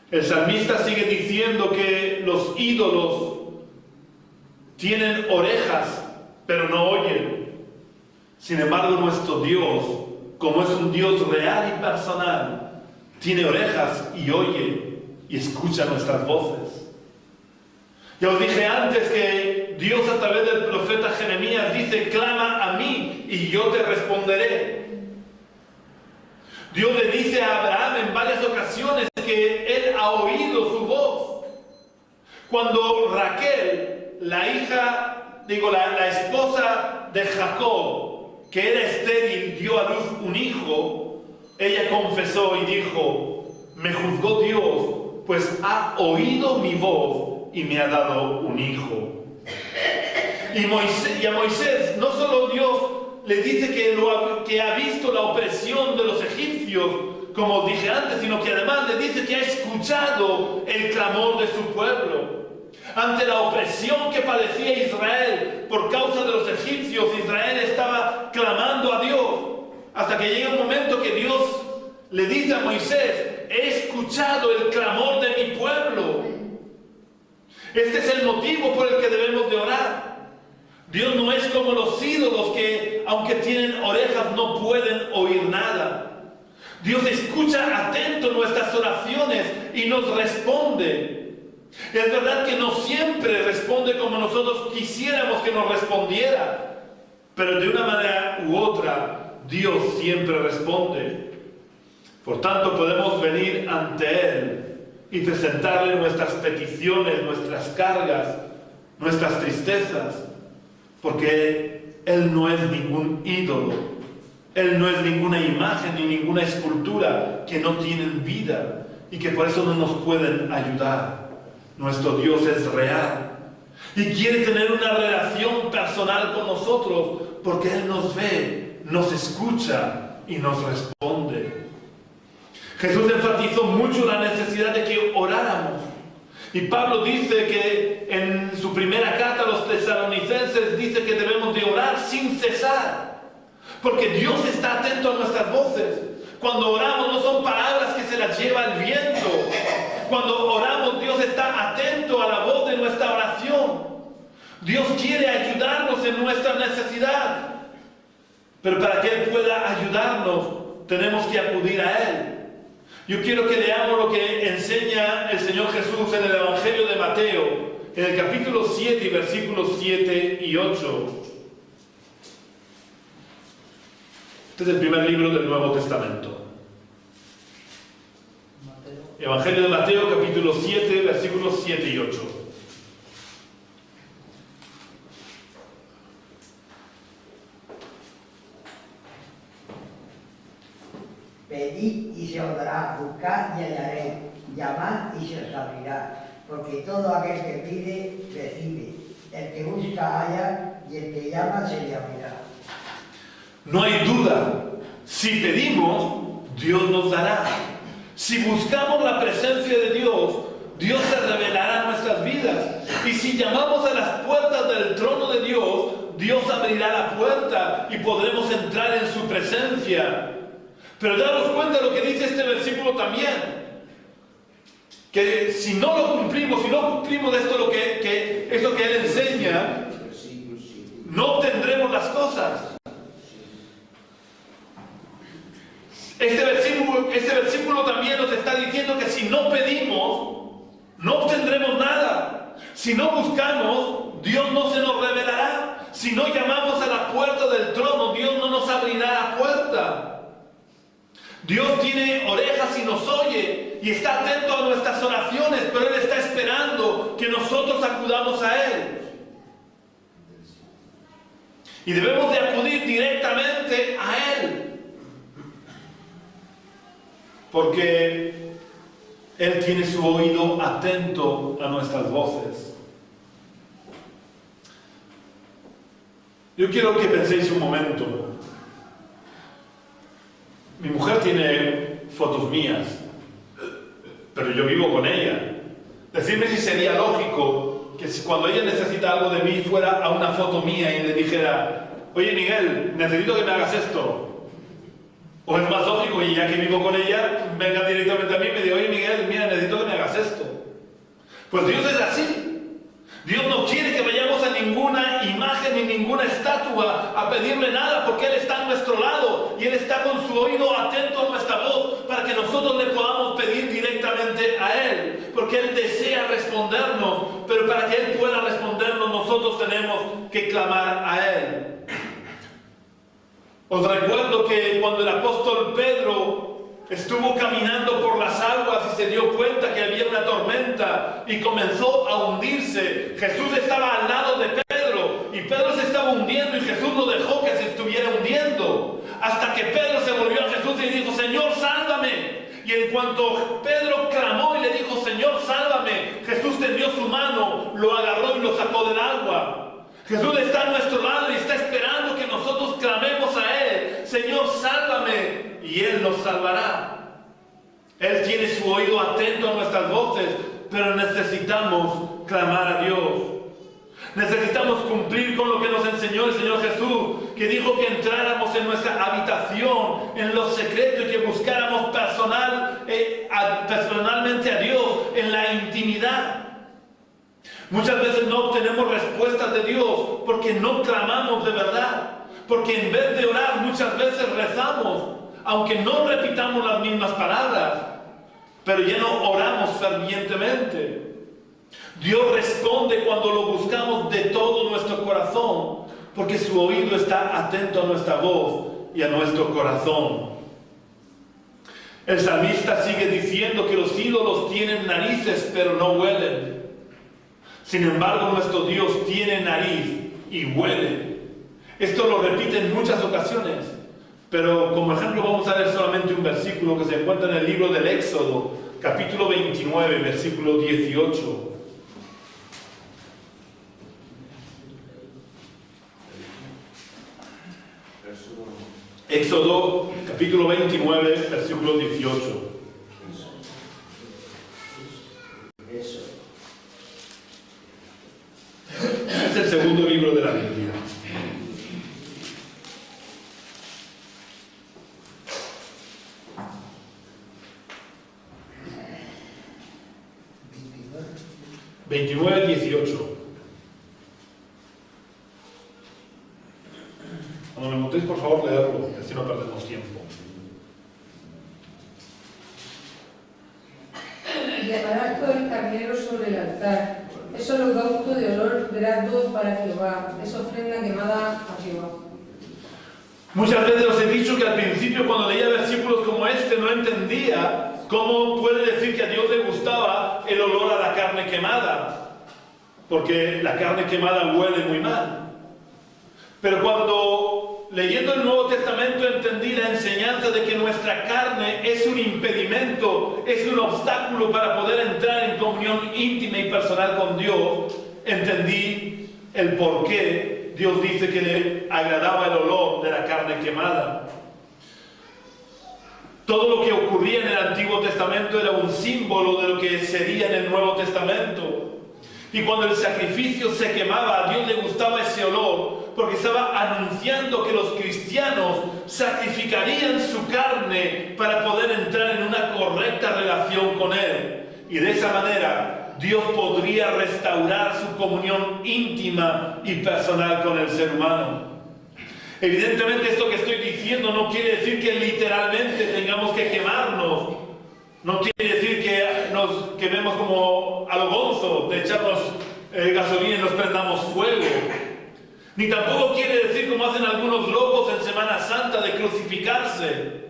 El salmista sigue diciendo que los ídolos tienen orejas, pero no oyen. Sin embargo, nuestro Dios, como es un Dios real y personal, tiene orejas y oye y escucha nuestras voces. Ya os dije antes que Dios a través del profeta Jeremías dice: clama a mí y yo te responderé. Dios le dice a Abraham en varias ocasiones que Él ha oído su voz. Cuando Raquel, la esposa de Jacob, que era estéril, dio a luz un hijo, ella confesó y dijo: me juzgó Dios, pues ha oído mi voz y me ha dado un hijo. Y a Moisés no solo Dios le dice que ha visto la opresión de los egipcios, como os dije antes, sino que además le dice que ha escuchado el clamor de su pueblo. Ante la opresión que padecía Israel por causa de los egipcios, Israel estaba clamando a Dios, hasta que llega un momento que Dios le dice a Moisés: he escuchado el clamor de mi pueblo. Este es el motivo por el que debemos de orar. Dios no es como los ídolos que, aunque tienen orejas, no pueden oír nada. Dios escucha atento nuestras oraciones y nos responde. Es verdad que no siempre responde como nosotros quisiéramos que nos respondiera, pero de una manera u otra, Dios siempre responde. Por tanto, podemos venir ante Él y presentarle nuestras peticiones, nuestras cargas, nuestras tristezas, porque Él no es ningún ídolo, Él no es ninguna imagen ni ninguna escultura que no tienen vida y que por eso no nos pueden ayudar. Nuestro Dios es real y quiere tener una relación personal con nosotros porque Él nos ve, nos escucha y nos responde. Jesús enfatizó mucho la necesidad de que oráramos. Y Pablo dice que en su primera carta a los tesalonicenses dice que debemos de orar sin cesar. Porque Dios está atento a nuestras voces. Cuando oramos no son palabras que se las lleva el viento. Cuando oramos, Dios está atento a la voz de nuestra oración. Dios quiere ayudarnos en nuestra necesidad. Pero para que Él pueda ayudarnos, tenemos que acudir a Él. Yo quiero que leamos lo que enseña el Señor Jesús en el Evangelio de Mateo, en el capítulo 7, versículos 7 y 8. Este es el primer libro del Nuevo Testamento. Evangelio de Mateo, capítulo 7, versículos 7 y 8. Pedid y se os dará, buscad y hallaréis, llamad y se os abrirá, porque todo aquel que pide, recibe, el que busca halla, y el que llama se le abrirá. No hay duda, si pedimos, Dios nos dará. Si buscamos la presencia de Dios, Dios se revelará en nuestras vidas. Y si llamamos a las puertas del trono de Dios, Dios abrirá la puerta y podremos entrar en su presencia. Pero daros cuenta de lo que dice este versículo también. Que si no lo cumplimos, si no cumplimos esto lo que Él enseña, no obtendremos las cosas. Este versículo también nos está diciendo que si no pedimos, no obtendremos nada. Si no buscamos, Dios no se nos revelará. Si no llamamos a la puerta del trono, Dios no nos abrirá la puerta. Dios tiene orejas y nos oye y está atento a nuestras oraciones, pero Él está esperando que nosotros acudamos a Él. Y debemos de acudir directamente a Él. Porque Él tiene su oído atento a nuestras voces. Yo quiero que penséis un momento. Mi mujer tiene fotos mías, pero yo vivo con ella. Decidme si sería lógico que si cuando ella necesita algo de mí fuera a una foto mía y le dijera: oye Miguel, necesito que me hagas esto. O es más lógico que ya que vivo con ella, venga directamente a mí y me diga: oye Miguel, mira, necesito que me hagas esto. Pues Dios es así. Dios no quiere que vayamos a ninguna imagen ni ninguna estatua a pedirle nada, porque Él está a nuestro lado y Él está con su oído atento a nuestra voz para que nosotros le podamos pedir directamente a Él, porque Él desea respondernos, pero para que Él pueda respondernos nosotros tenemos que clamar a Él. Os recuerdo que cuando el apóstol Pedro estuvo caminando por las aguas y se dio cuenta que había una tormenta y comenzó a hundirse, Jesús estaba al lado de Pedro y Pedro se estaba hundiendo y Jesús lo dejó que se estuviera hundiendo, hasta que Pedro se volvió a Jesús y dijo: Señor, sálvame. Y en cuanto Pedro clamó y le dijo: Señor, sálvame, Jesús tendió su mano, lo agarró y lo sacó del agua. Jesús está a nuestro lado y está esperando que nosotros clamemos a Él: Señor, sálvame, y Él nos salvará. Él tiene su oído atento a nuestras voces, pero necesitamos clamar a Dios. Necesitamos cumplir con lo que nos enseñó el Señor Jesús, que dijo que entráramos en nuestra habitación, en lo secreto, y que buscáramos personalmente a Dios, en la intimidad. Muchas veces no obtenemos respuestas de Dios porque no clamamos de verdad, porque en vez de orar muchas veces rezamos, aunque no repitamos las mismas palabras, pero ya no oramos fervientemente. Dios responde cuando lo buscamos de todo nuestro corazón, porque su oído está atento a nuestra voz y a nuestro corazón. El salmista sigue diciendo que los ídolos tienen narices pero no huelen. Sin embargo, nuestro Dios tiene nariz y huele. Esto lo repite en muchas ocasiones, pero como ejemplo vamos a ver solamente un versículo que se encuentra en el libro del Éxodo, capítulo 29, versículo 18. Éxodo, capítulo 29, versículo 18. Es el segundo libro de la Biblia. 29, 18. Cuando me montéis, por favor, leerlo, así no perdemos tiempo. Y quemarás todo el carnero sobre el altar. Es holocausto de olor grato para Jehová. Es ofrenda quemada a Jehová. Muchas veces os he dicho que al principio, cuando leía versículos como este, no entendía cómo puede decir que a Dios le gustaba el olor a la carne quemada, porque la carne quemada huele muy mal. Pero cuando leyendo el Nuevo Testamento entendí la enseñanza de que nuestra carne es un impedimento, es un obstáculo para poder entrar en comunión íntima y personal con Dios, entendí el por qué Dios dice que le agradaba el olor de la carne quemada. Todo lo que ocurría en el Antiguo Testamento era un símbolo de lo que sería en el Nuevo Testamento. Y cuando el sacrificio se quemaba, a Dios le gustaba ese olor, porque estaba anunciando que los cristianos sacrificarían su carne para poder entrar en una correcta relación con Él. Y de esa manera Dios podría restaurar su comunión íntima y personal con el ser humano. Evidentemente esto que estoy diciendo no quiere decir que literalmente tengamos que quemarnos. No quiere decir que nos quememos como a lo gonzo, de echarnos gasolina y nos prendamos fuego. Ni tampoco quiere decir, como hacen algunos locos en Semana Santa, de crucificarse.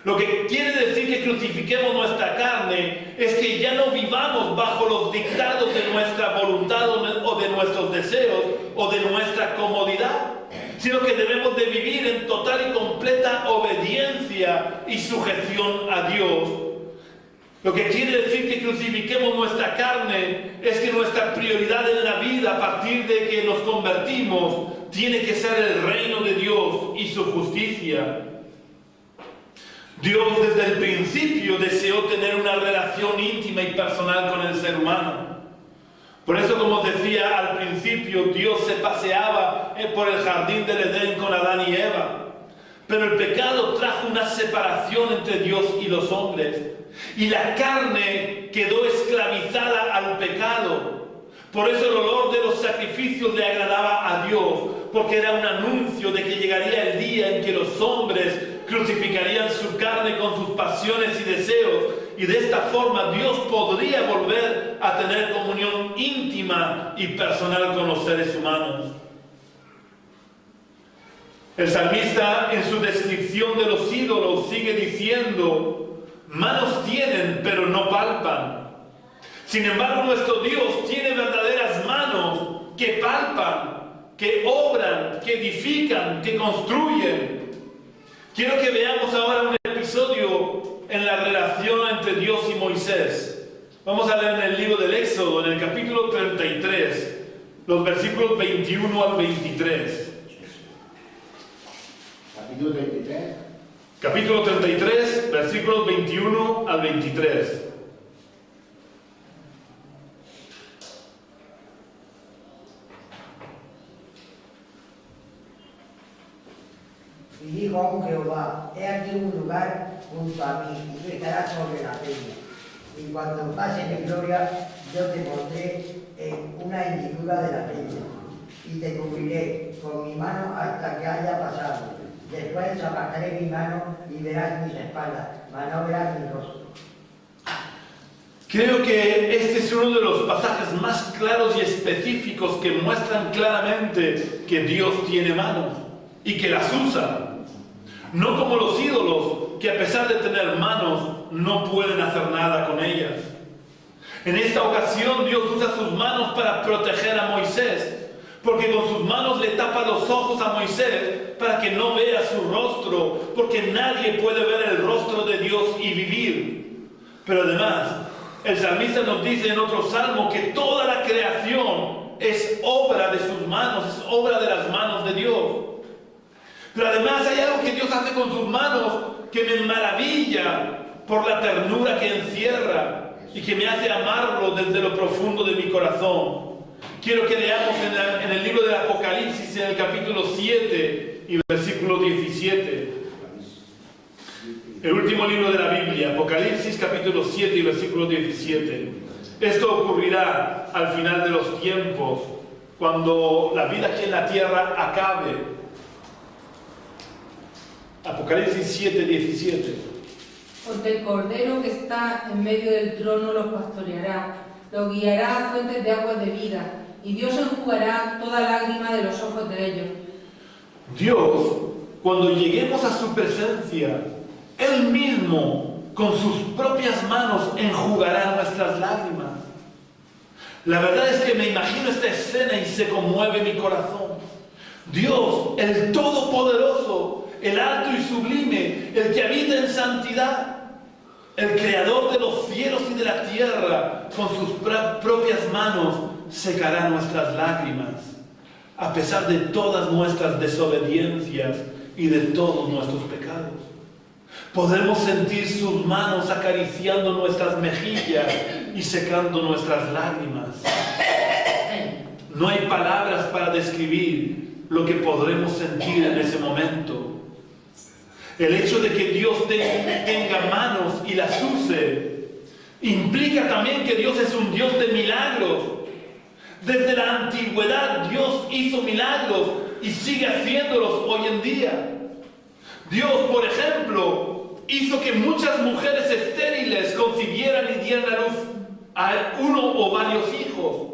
Lo que quiere decir que crucifiquemos nuestra carne es que ya no vivamos bajo los dictados de nuestra voluntad o de nuestros deseos o de nuestra comodidad, sino que debemos de vivir en total y completa obediencia y sujeción a Dios. Lo que quiere decir que crucifiquemos nuestra carne es que nuestra prioridad en la vida, a partir de que nos convertimos, tiene que ser el reino de Dios y su justicia. Dios desde el principio deseó tener una relación íntima y personal con el ser humano. Por eso, como os decía al principio, Dios se paseaba por el jardín del Edén con Adán y Eva. Pero el pecado trajo una separación entre Dios y los hombres. Y la carne quedó esclavizada al pecado. Por eso el olor de los sacrificios le agradaba a Dios, porque era un anuncio de que llegaría el día en que los hombres crucificarían su carne con sus pasiones y deseos, y de esta forma Dios podría volver a tener comunión íntima y personal con los seres humanos. El salmista, en su descripción de los ídolos, sigue diciendo: manos tienen, pero no palpan. Sin embargo, nuestro Dios tiene verdaderas manos que palpan, que obran, que edifican, que construyen. Quiero que veamos ahora un episodio en la relación entre Dios y Moisés. Vamos a leer en el libro del Éxodo, en el capítulo 33, los versículos 21 al 23. Capítulo 33. Capítulo 33, versículos 21 al 23. Y dijo aún Jehová: he aquí un lugar junto a mí, y tú estarás sobre la peña. Y cuando pase mi gloria, yo te pondré en una hendidura de la peña, y te cubriré con mi mano hasta que haya pasado. Después apartaré mi mano y verás mis espaldas, mas no verás mi rostro. Creo que este es uno de los pasajes más claros y específicos que muestran claramente que Dios tiene manos y que las usa. No como los ídolos, que a pesar de tener manos, no pueden hacer nada con ellas. En esta ocasión Dios usa sus manos para proteger a Moisés, porque con sus manos le tapa los ojos a Moisés para que no vea su rostro, porque nadie puede ver el rostro de Dios y vivir. Pero además, el salmista nos dice en otro salmo que toda la creación es obra de sus manos, es obra de las manos de Dios. Pero además hay algo que Dios hace con sus manos que me maravilla por la ternura que encierra y que me hace amarlo desde lo profundo de mi corazón. Quiero que leamos en el libro del Apocalipsis, en el capítulo 7 y versículo 17. El último libro de la Biblia, Apocalipsis capítulo 7 y versículo 17. Esto ocurrirá al final de los tiempos, cuando la vida aquí en la tierra acabe. Apocalipsis 7:17. Porque el Cordero que está en medio del trono los pastoreará, los guiará a fuentes de aguas de vida, y Dios enjugará toda lágrima de los ojos de ellos. Dios, cuando lleguemos a su presencia, Él mismo, con sus propias manos, enjugará nuestras lágrimas. La verdad es que me imagino esta escena y se conmueve mi corazón. Dios, el Todopoderoso, el alto y sublime, el que habita en santidad, el creador de los cielos y de la tierra, con sus propias manos secará nuestras lágrimas, a pesar de todas nuestras desobediencias y de todos nuestros pecados. Podremos sentir sus manos acariciando nuestras mejillas y secando nuestras lágrimas. No hay palabras para describir lo que podremos sentir en ese momento. El hecho de que Dios tenga manos y las use implica también que Dios es un Dios de milagros. Desde la antigüedad Dios hizo milagros y sigue haciéndolos hoy en día. Dios, por ejemplo, hizo que muchas mujeres estériles concibieran y dieran a luz a uno o varios hijos,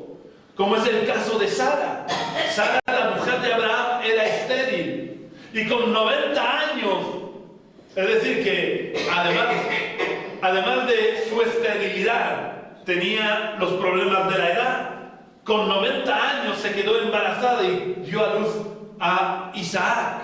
como es el caso de Sara. Sara, la mujer de Abraham, era estéril y con 90 años, es decir que además de su esterilidad, tenía los problemas de la edad. Con 90 años se quedó embarazada y dio a luz a Isaac.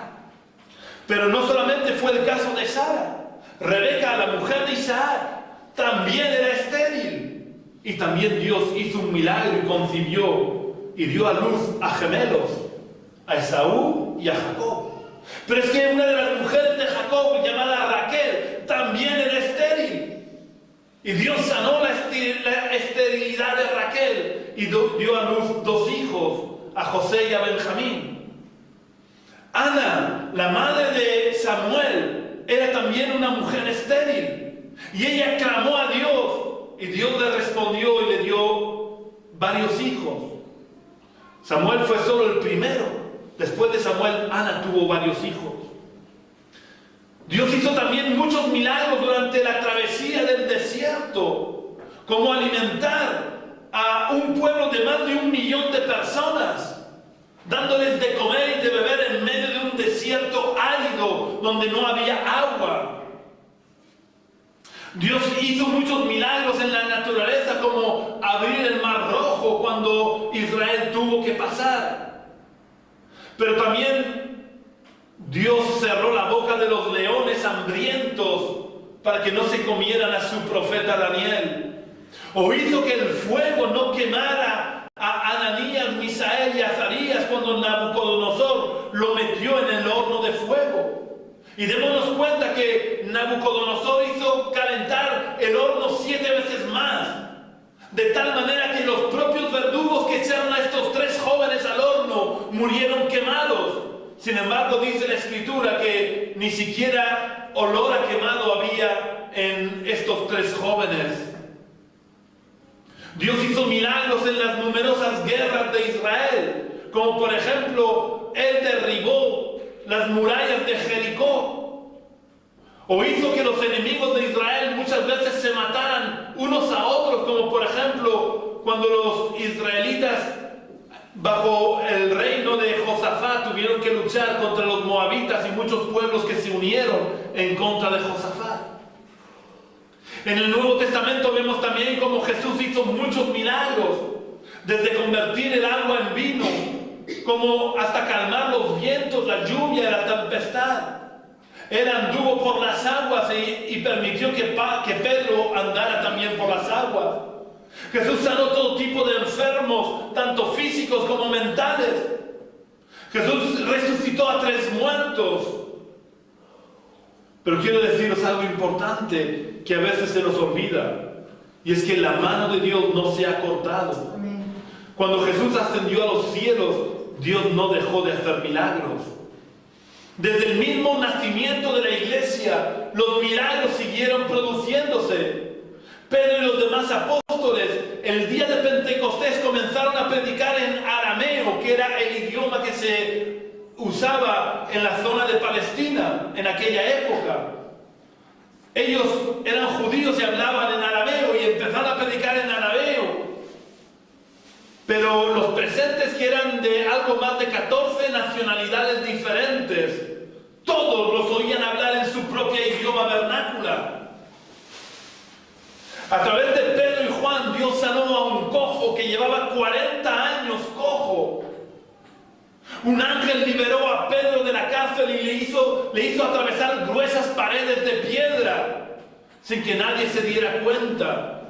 Pero no solamente fue el caso de Sara. Rebeca, la mujer de Isaac, también era estéril. Y también Dios hizo un milagro y concibió y dio a luz a gemelos, a Esaú y a Jacob. Pero es que una de las mujeres de Jacob, llamada Raquel, también era estéril. Y Dios sanó la esterilidad de Raquel y dio a luz 2 hijos, a José y a Benjamín. Ana, la madre de Samuel, era también una mujer estéril. Y ella clamó a Dios y Dios le respondió y le dio varios hijos. Samuel fue solo el primero. Después de Samuel, Ana tuvo varios hijos. Dios hizo también muchos milagros durante la travesía del desierto, como alimentar a un pueblo de más de 1 millón de personas, dándoles de comer y de beber en medio de un desierto árido donde no había agua. Dios hizo muchos milagros en la naturaleza, como abrir el Mar Rojo cuando Israel tuvo que pasar. Pero también Dios cerró la boca de los leones hambrientos para que no se comieran a su profeta Daniel. O hizo que el fuego no quemara a Ananías, Misael y Azarías cuando Nabucodonosor lo metió en el horno de fuego. Y démonos cuenta que Nabucodonosor hizo calentar el horno 7 veces más, de tal manera que los propios verdugos que echaron a estos 3 jóvenes al horno murieron quemados. Sin embargo, dice la Escritura que ni siquiera olor a quemado había en estos 3 jóvenes. Dios hizo milagros en las numerosas guerras de Israel, como por ejemplo, Él derribó las murallas de Jericó, o hizo que los enemigos de Israel muchas veces se mataran unos a otros, como por ejemplo cuando los israelitas bajo el reino de Josafat tuvieron que luchar contra los moabitas y muchos pueblos que se unieron en contra de Josafat. En el Nuevo Testamento vemos también cómo Jesús hizo muchos milagros, desde convertir el agua en vino, como hasta calmar los vientos, la lluvia, la tempestad. Él anduvo por las aguas y permitió que Pedro andara también por las aguas. Jesús sanó todo tipo de enfermos, tanto físicos como mentales. Jesús resucitó a 3 muertos. Pero quiero deciros algo importante que a veces se nos olvida, y es que la mano de Dios no se ha cortado. Amén. Cuando Jesús ascendió a los cielos, Dios no dejó de hacer milagros. Desde el mismo nacimiento de la iglesia, los milagros siguieron produciéndose. Pedro y los demás apóstoles, el en la zona de Palestina en aquella época. Ellos eran judíos y hablaban en arameo y empezaron a predicar en arameo. Pero los presentes, que eran de algo más de 14 nacionalidades diferentes, todos los oían hablar en su propia idioma vernácula. A través de Pedro y Juan, Dios sanó a un cojo que llevaba 40 años cojo. Un ángel liberó a Pedro de la cárcel y le hizo atravesar gruesas paredes de piedra sin que nadie se diera cuenta.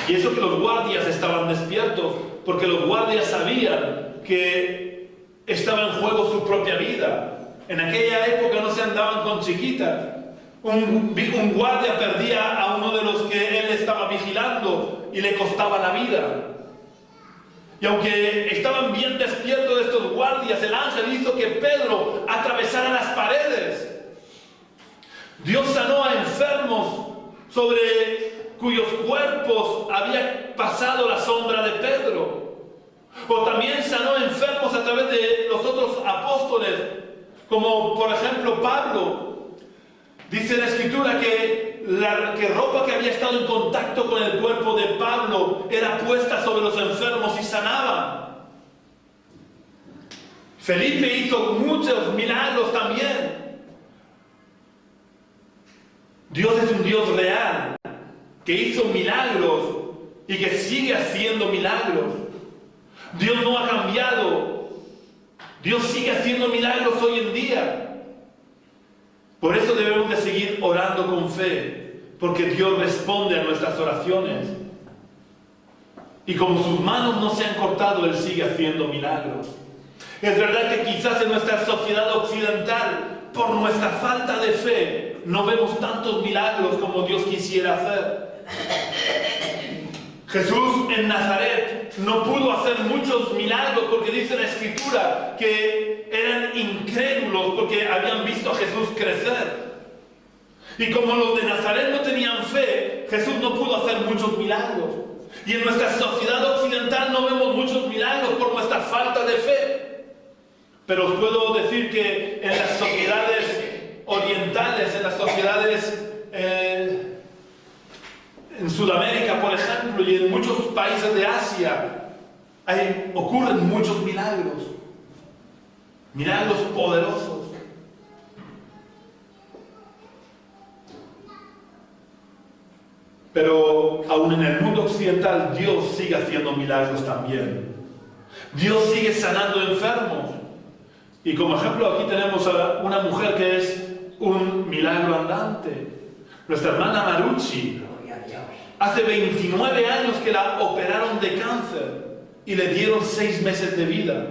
Y eso que los guardias estaban despiertos, porque los guardias sabían que estaba en juego su propia vida. En aquella época no se andaban con chiquitas. Un guardia perdía a uno de los que él estaba vigilando y le costaba la vida. Y aunque estaban bien despiertos de estos guardias, el ángel hizo que Pedro atravesara las paredes. Dios sanó a enfermos sobre cuyos cuerpos había pasado la sombra de Pedro. O también sanó a enfermos a través de los otros apóstoles, como por ejemplo Pablo. Dice la Escritura que la ropa que había estado en contacto con el cuerpo de Pablo era puesta sobre los enfermos y sanaban. Felipe hizo muchos milagros también. Dios es un Dios real, que hizo milagros y que sigue haciendo milagros. Dios no ha cambiado. Dios sigue haciendo milagros hoy en día. Por eso debemos de seguir orando con fe, porque Dios responde a nuestras oraciones. Y como sus manos no se han cortado, Él sigue haciendo milagros. Es verdad que quizás en nuestra sociedad occidental, por nuestra falta de fe, no vemos tantos milagros como Dios quisiera hacer. Jesús en Nazaret no pudo hacer muchos milagros porque dice la Escritura que eran incrédulos porque habían visto a Jesús crecer. Y como los de Nazaret no tenían fe, Jesús no pudo hacer muchos milagros. Y en nuestra sociedad occidental no vemos muchos milagros por nuestra falta de fe. Pero os puedo decir que en las sociedades orientales, en las sociedades en Sudamérica, por ejemplo, y en muchos países de Asia, ocurren muchos milagros. Milagros poderosos. Pero aún en el mundo occidental, Dios sigue haciendo milagros también. Dios sigue sanando enfermos. Y como ejemplo aquí tenemos a una mujer que es un milagro andante. Nuestra hermana Marucci. Hace 29 años que la operaron de cáncer y le dieron 6 meses de vida.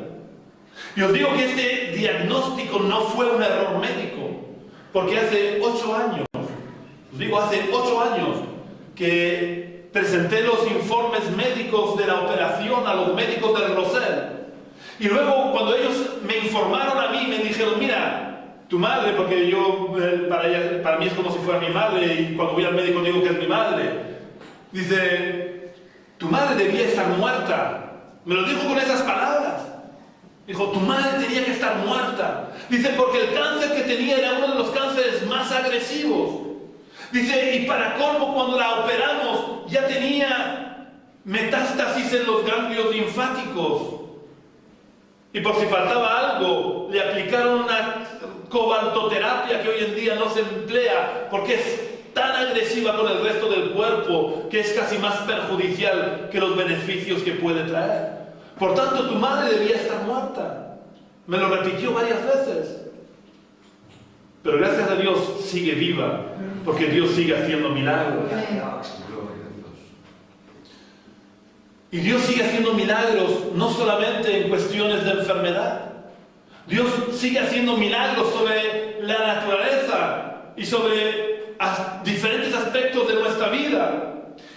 Y os digo que este diagnóstico no fue un error médico, porque hace 8 años, hace 8 años que presenté los informes médicos de la operación a los médicos del Rosell. Y luego cuando ellos me informaron a mí, me dijeron, mira, tu madre, porque yo, para mí es como si fuera mi madre, y cuando voy al médico digo que es mi madre. Dice, tu madre debía estar muerta. Me lo dijo con esas palabras. Dijo, tu madre tenía que estar muerta. Dice, porque el cáncer que tenía era uno de los cánceres más agresivos. Dice, y para colmo, cuando la operamos, ya tenía metástasis en los ganglios linfáticos. Y por si faltaba algo, le aplicaron una cobaltoterapia que hoy en día no se emplea, porque es tan agresiva con el resto del cuerpo que es casi más perjudicial que los beneficios que puede traer. Por tanto, tu madre debía estar muerta. Me lo repitió varias veces. Pero gracias a Dios sigue viva, porque Dios sigue haciendo milagros. Y Dios sigue haciendo milagros no solamente en cuestiones de enfermedad. Dios sigue haciendo milagros sobre la naturaleza y sobre diferentes aspectos de nuestra vida.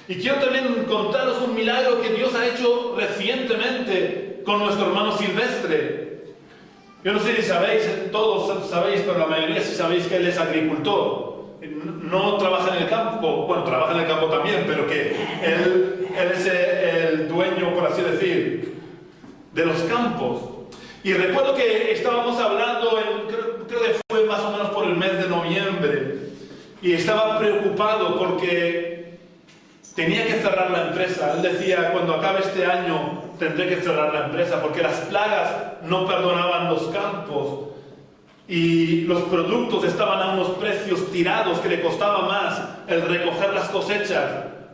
Y quiero también contaros un milagro que Dios ha hecho recientemente con nuestro hermano Silvestre. Yo no sé si sabéis, todos sabéis, pero la mayoría sí sabéis que él es agricultor. No trabaja en el campo, bueno, trabaja en el campo también, pero que él es el dueño, por así decir, de los campos. Y recuerdo que estábamos hablando y estaba preocupado porque tenía que cerrar la empresa. Él decía, cuando acabe este año tendré que cerrar la empresa porque las plagas no perdonaban los campos y los productos estaban a unos precios tirados que le costaba más el recoger las cosechas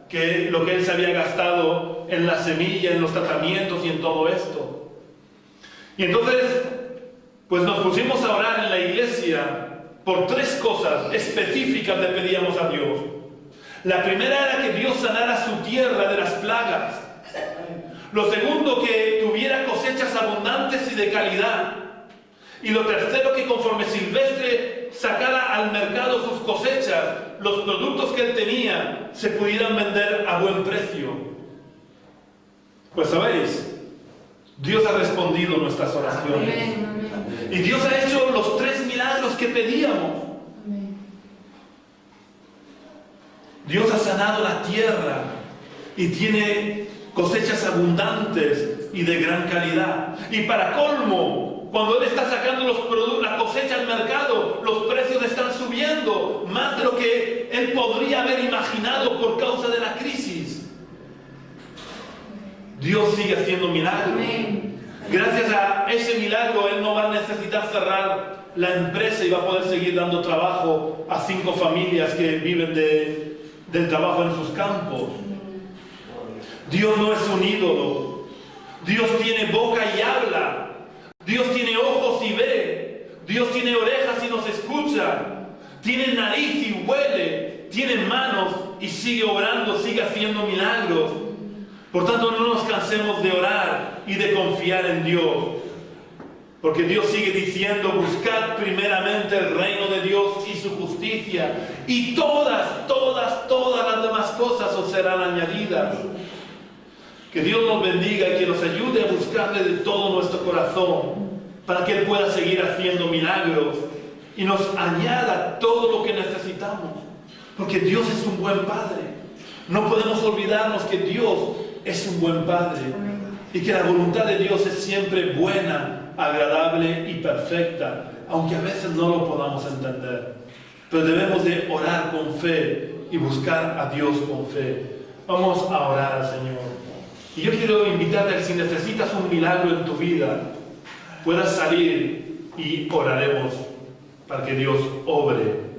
que lo que él se había gastado en la semilla, en los tratamientos y en todo esto. Y entonces, pues nos pusimos a orar en la iglesia por 3 cosas específicas le pedíamos a Dios. La primera era que Dios sanara su tierra de las plagas. Lo segundo, que tuviera cosechas abundantes y de calidad. Y lo tercero, que conforme Silvestre sacara al mercado sus cosechas, los productos que él tenía se pudieran vender a buen precio. Pues sabéis, Dios ha respondido nuestras oraciones. Amén. Y Dios ha hecho los 3 milagros que pedíamos. Amén. Dios ha sanado la tierra y tiene cosechas abundantes y de gran calidad. Y para colmo, cuando Él está sacando los productos, la cosecha al mercado, los precios están subiendo más de lo que Él podría haber imaginado por causa de la crisis. Dios sigue haciendo milagros. Amén. Gracias a ese milagro, Él no va a necesitar cerrar la empresa y va a poder seguir dando trabajo a 5 familias que viven del trabajo en sus campos. Dios no es un ídolo. Dios tiene boca y habla. Dios tiene ojos y ve. Dios tiene orejas y nos escucha. Tiene nariz y huele. Tiene manos y sigue obrando, sigue haciendo milagros. Por tanto, no nos cansemos de orar y de confiar en Dios. Porque Dios sigue diciendo, buscad primeramente el reino de Dios y su justicia. Y todas las demás cosas os serán añadidas. Que Dios nos bendiga y que nos ayude a buscarle de todo nuestro corazón para que Él pueda seguir haciendo milagros y nos añada todo lo que necesitamos. Porque Dios es un buen Padre. No podemos olvidarnos que Dios es un buen Padre y que la voluntad de Dios es siempre buena, agradable y perfecta, aunque a veces no lo podamos entender. Pero debemos de orar con fe y buscar a Dios con fe. Vamos a orar al Señor. Y yo quiero invitarte a que si necesitas un milagro en tu vida, puedas salir y oraremos para que Dios obre.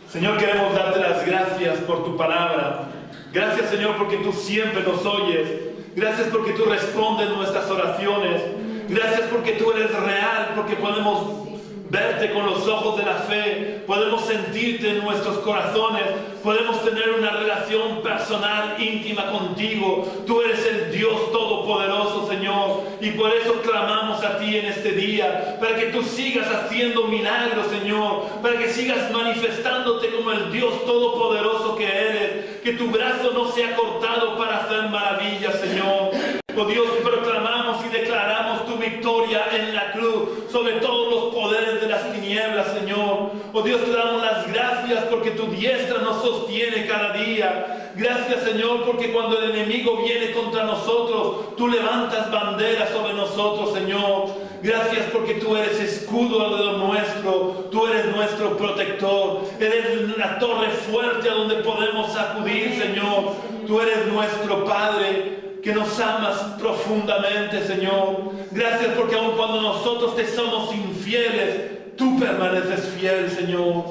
Señor, queremos darte las gracias por tu palabra. Gracias, Señor, porque tú siempre nos oyes. Gracias porque tú respondes nuestras oraciones. Gracias porque tú eres real, porque podemos verte con los ojos de la fe, podemos sentirte en nuestros corazones, podemos tener una relación personal, íntima contigo. Tú eres el Dios Todopoderoso, Señor, y por eso clamamos a ti en este día, para que tú sigas haciendo milagros, Señor, para que sigas manifestándote como el Dios Todopoderoso que eres, que tu brazo no sea cortado para hacer maravillas, Señor. Oh Dios, proclamamos y declaramos tu victoria en la cruz sobre todos los poderes de las tinieblas, Señor. Oh Dios, te damos las gracias porque tu diestra nos sostiene cada día. Gracias, Señor, porque cuando el enemigo viene contra nosotros, tú levantas banderas sobre nosotros, Señor. Gracias porque tú eres escudo alrededor nuestro, tú eres nuestro protector, eres la torre fuerte a donde podemos acudir, Señor. Tú eres nuestro Padre, que nos amas profundamente, Señor. Gracias porque aun cuando nosotros te somos infieles, tú permaneces fiel, Señor.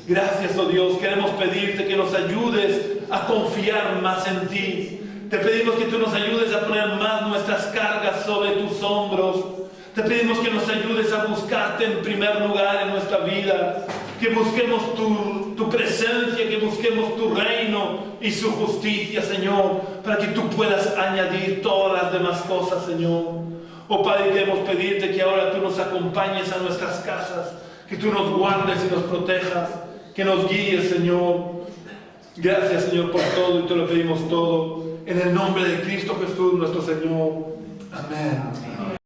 Gracias, oh Dios. Queremos pedirte que nos ayudes a confiar más en ti. Te pedimos que tú nos ayudes a poner más nuestras cargas sobre tus hombros. Te pedimos que nos ayudes a buscarte en primer lugar en nuestra vida. Que busquemos tu presencia, que busquemos tu reino y su justicia, Señor, para que tú puedas añadir todas las demás cosas, Señor. Oh Padre, queremos pedirte que ahora tú nos acompañes a nuestras casas, que tú nos guardes y nos protejas, que nos guíes, Señor. Gracias, Señor, por todo, y te lo pedimos todo en el nombre de Cristo Jesús, nuestro Señor. Amén.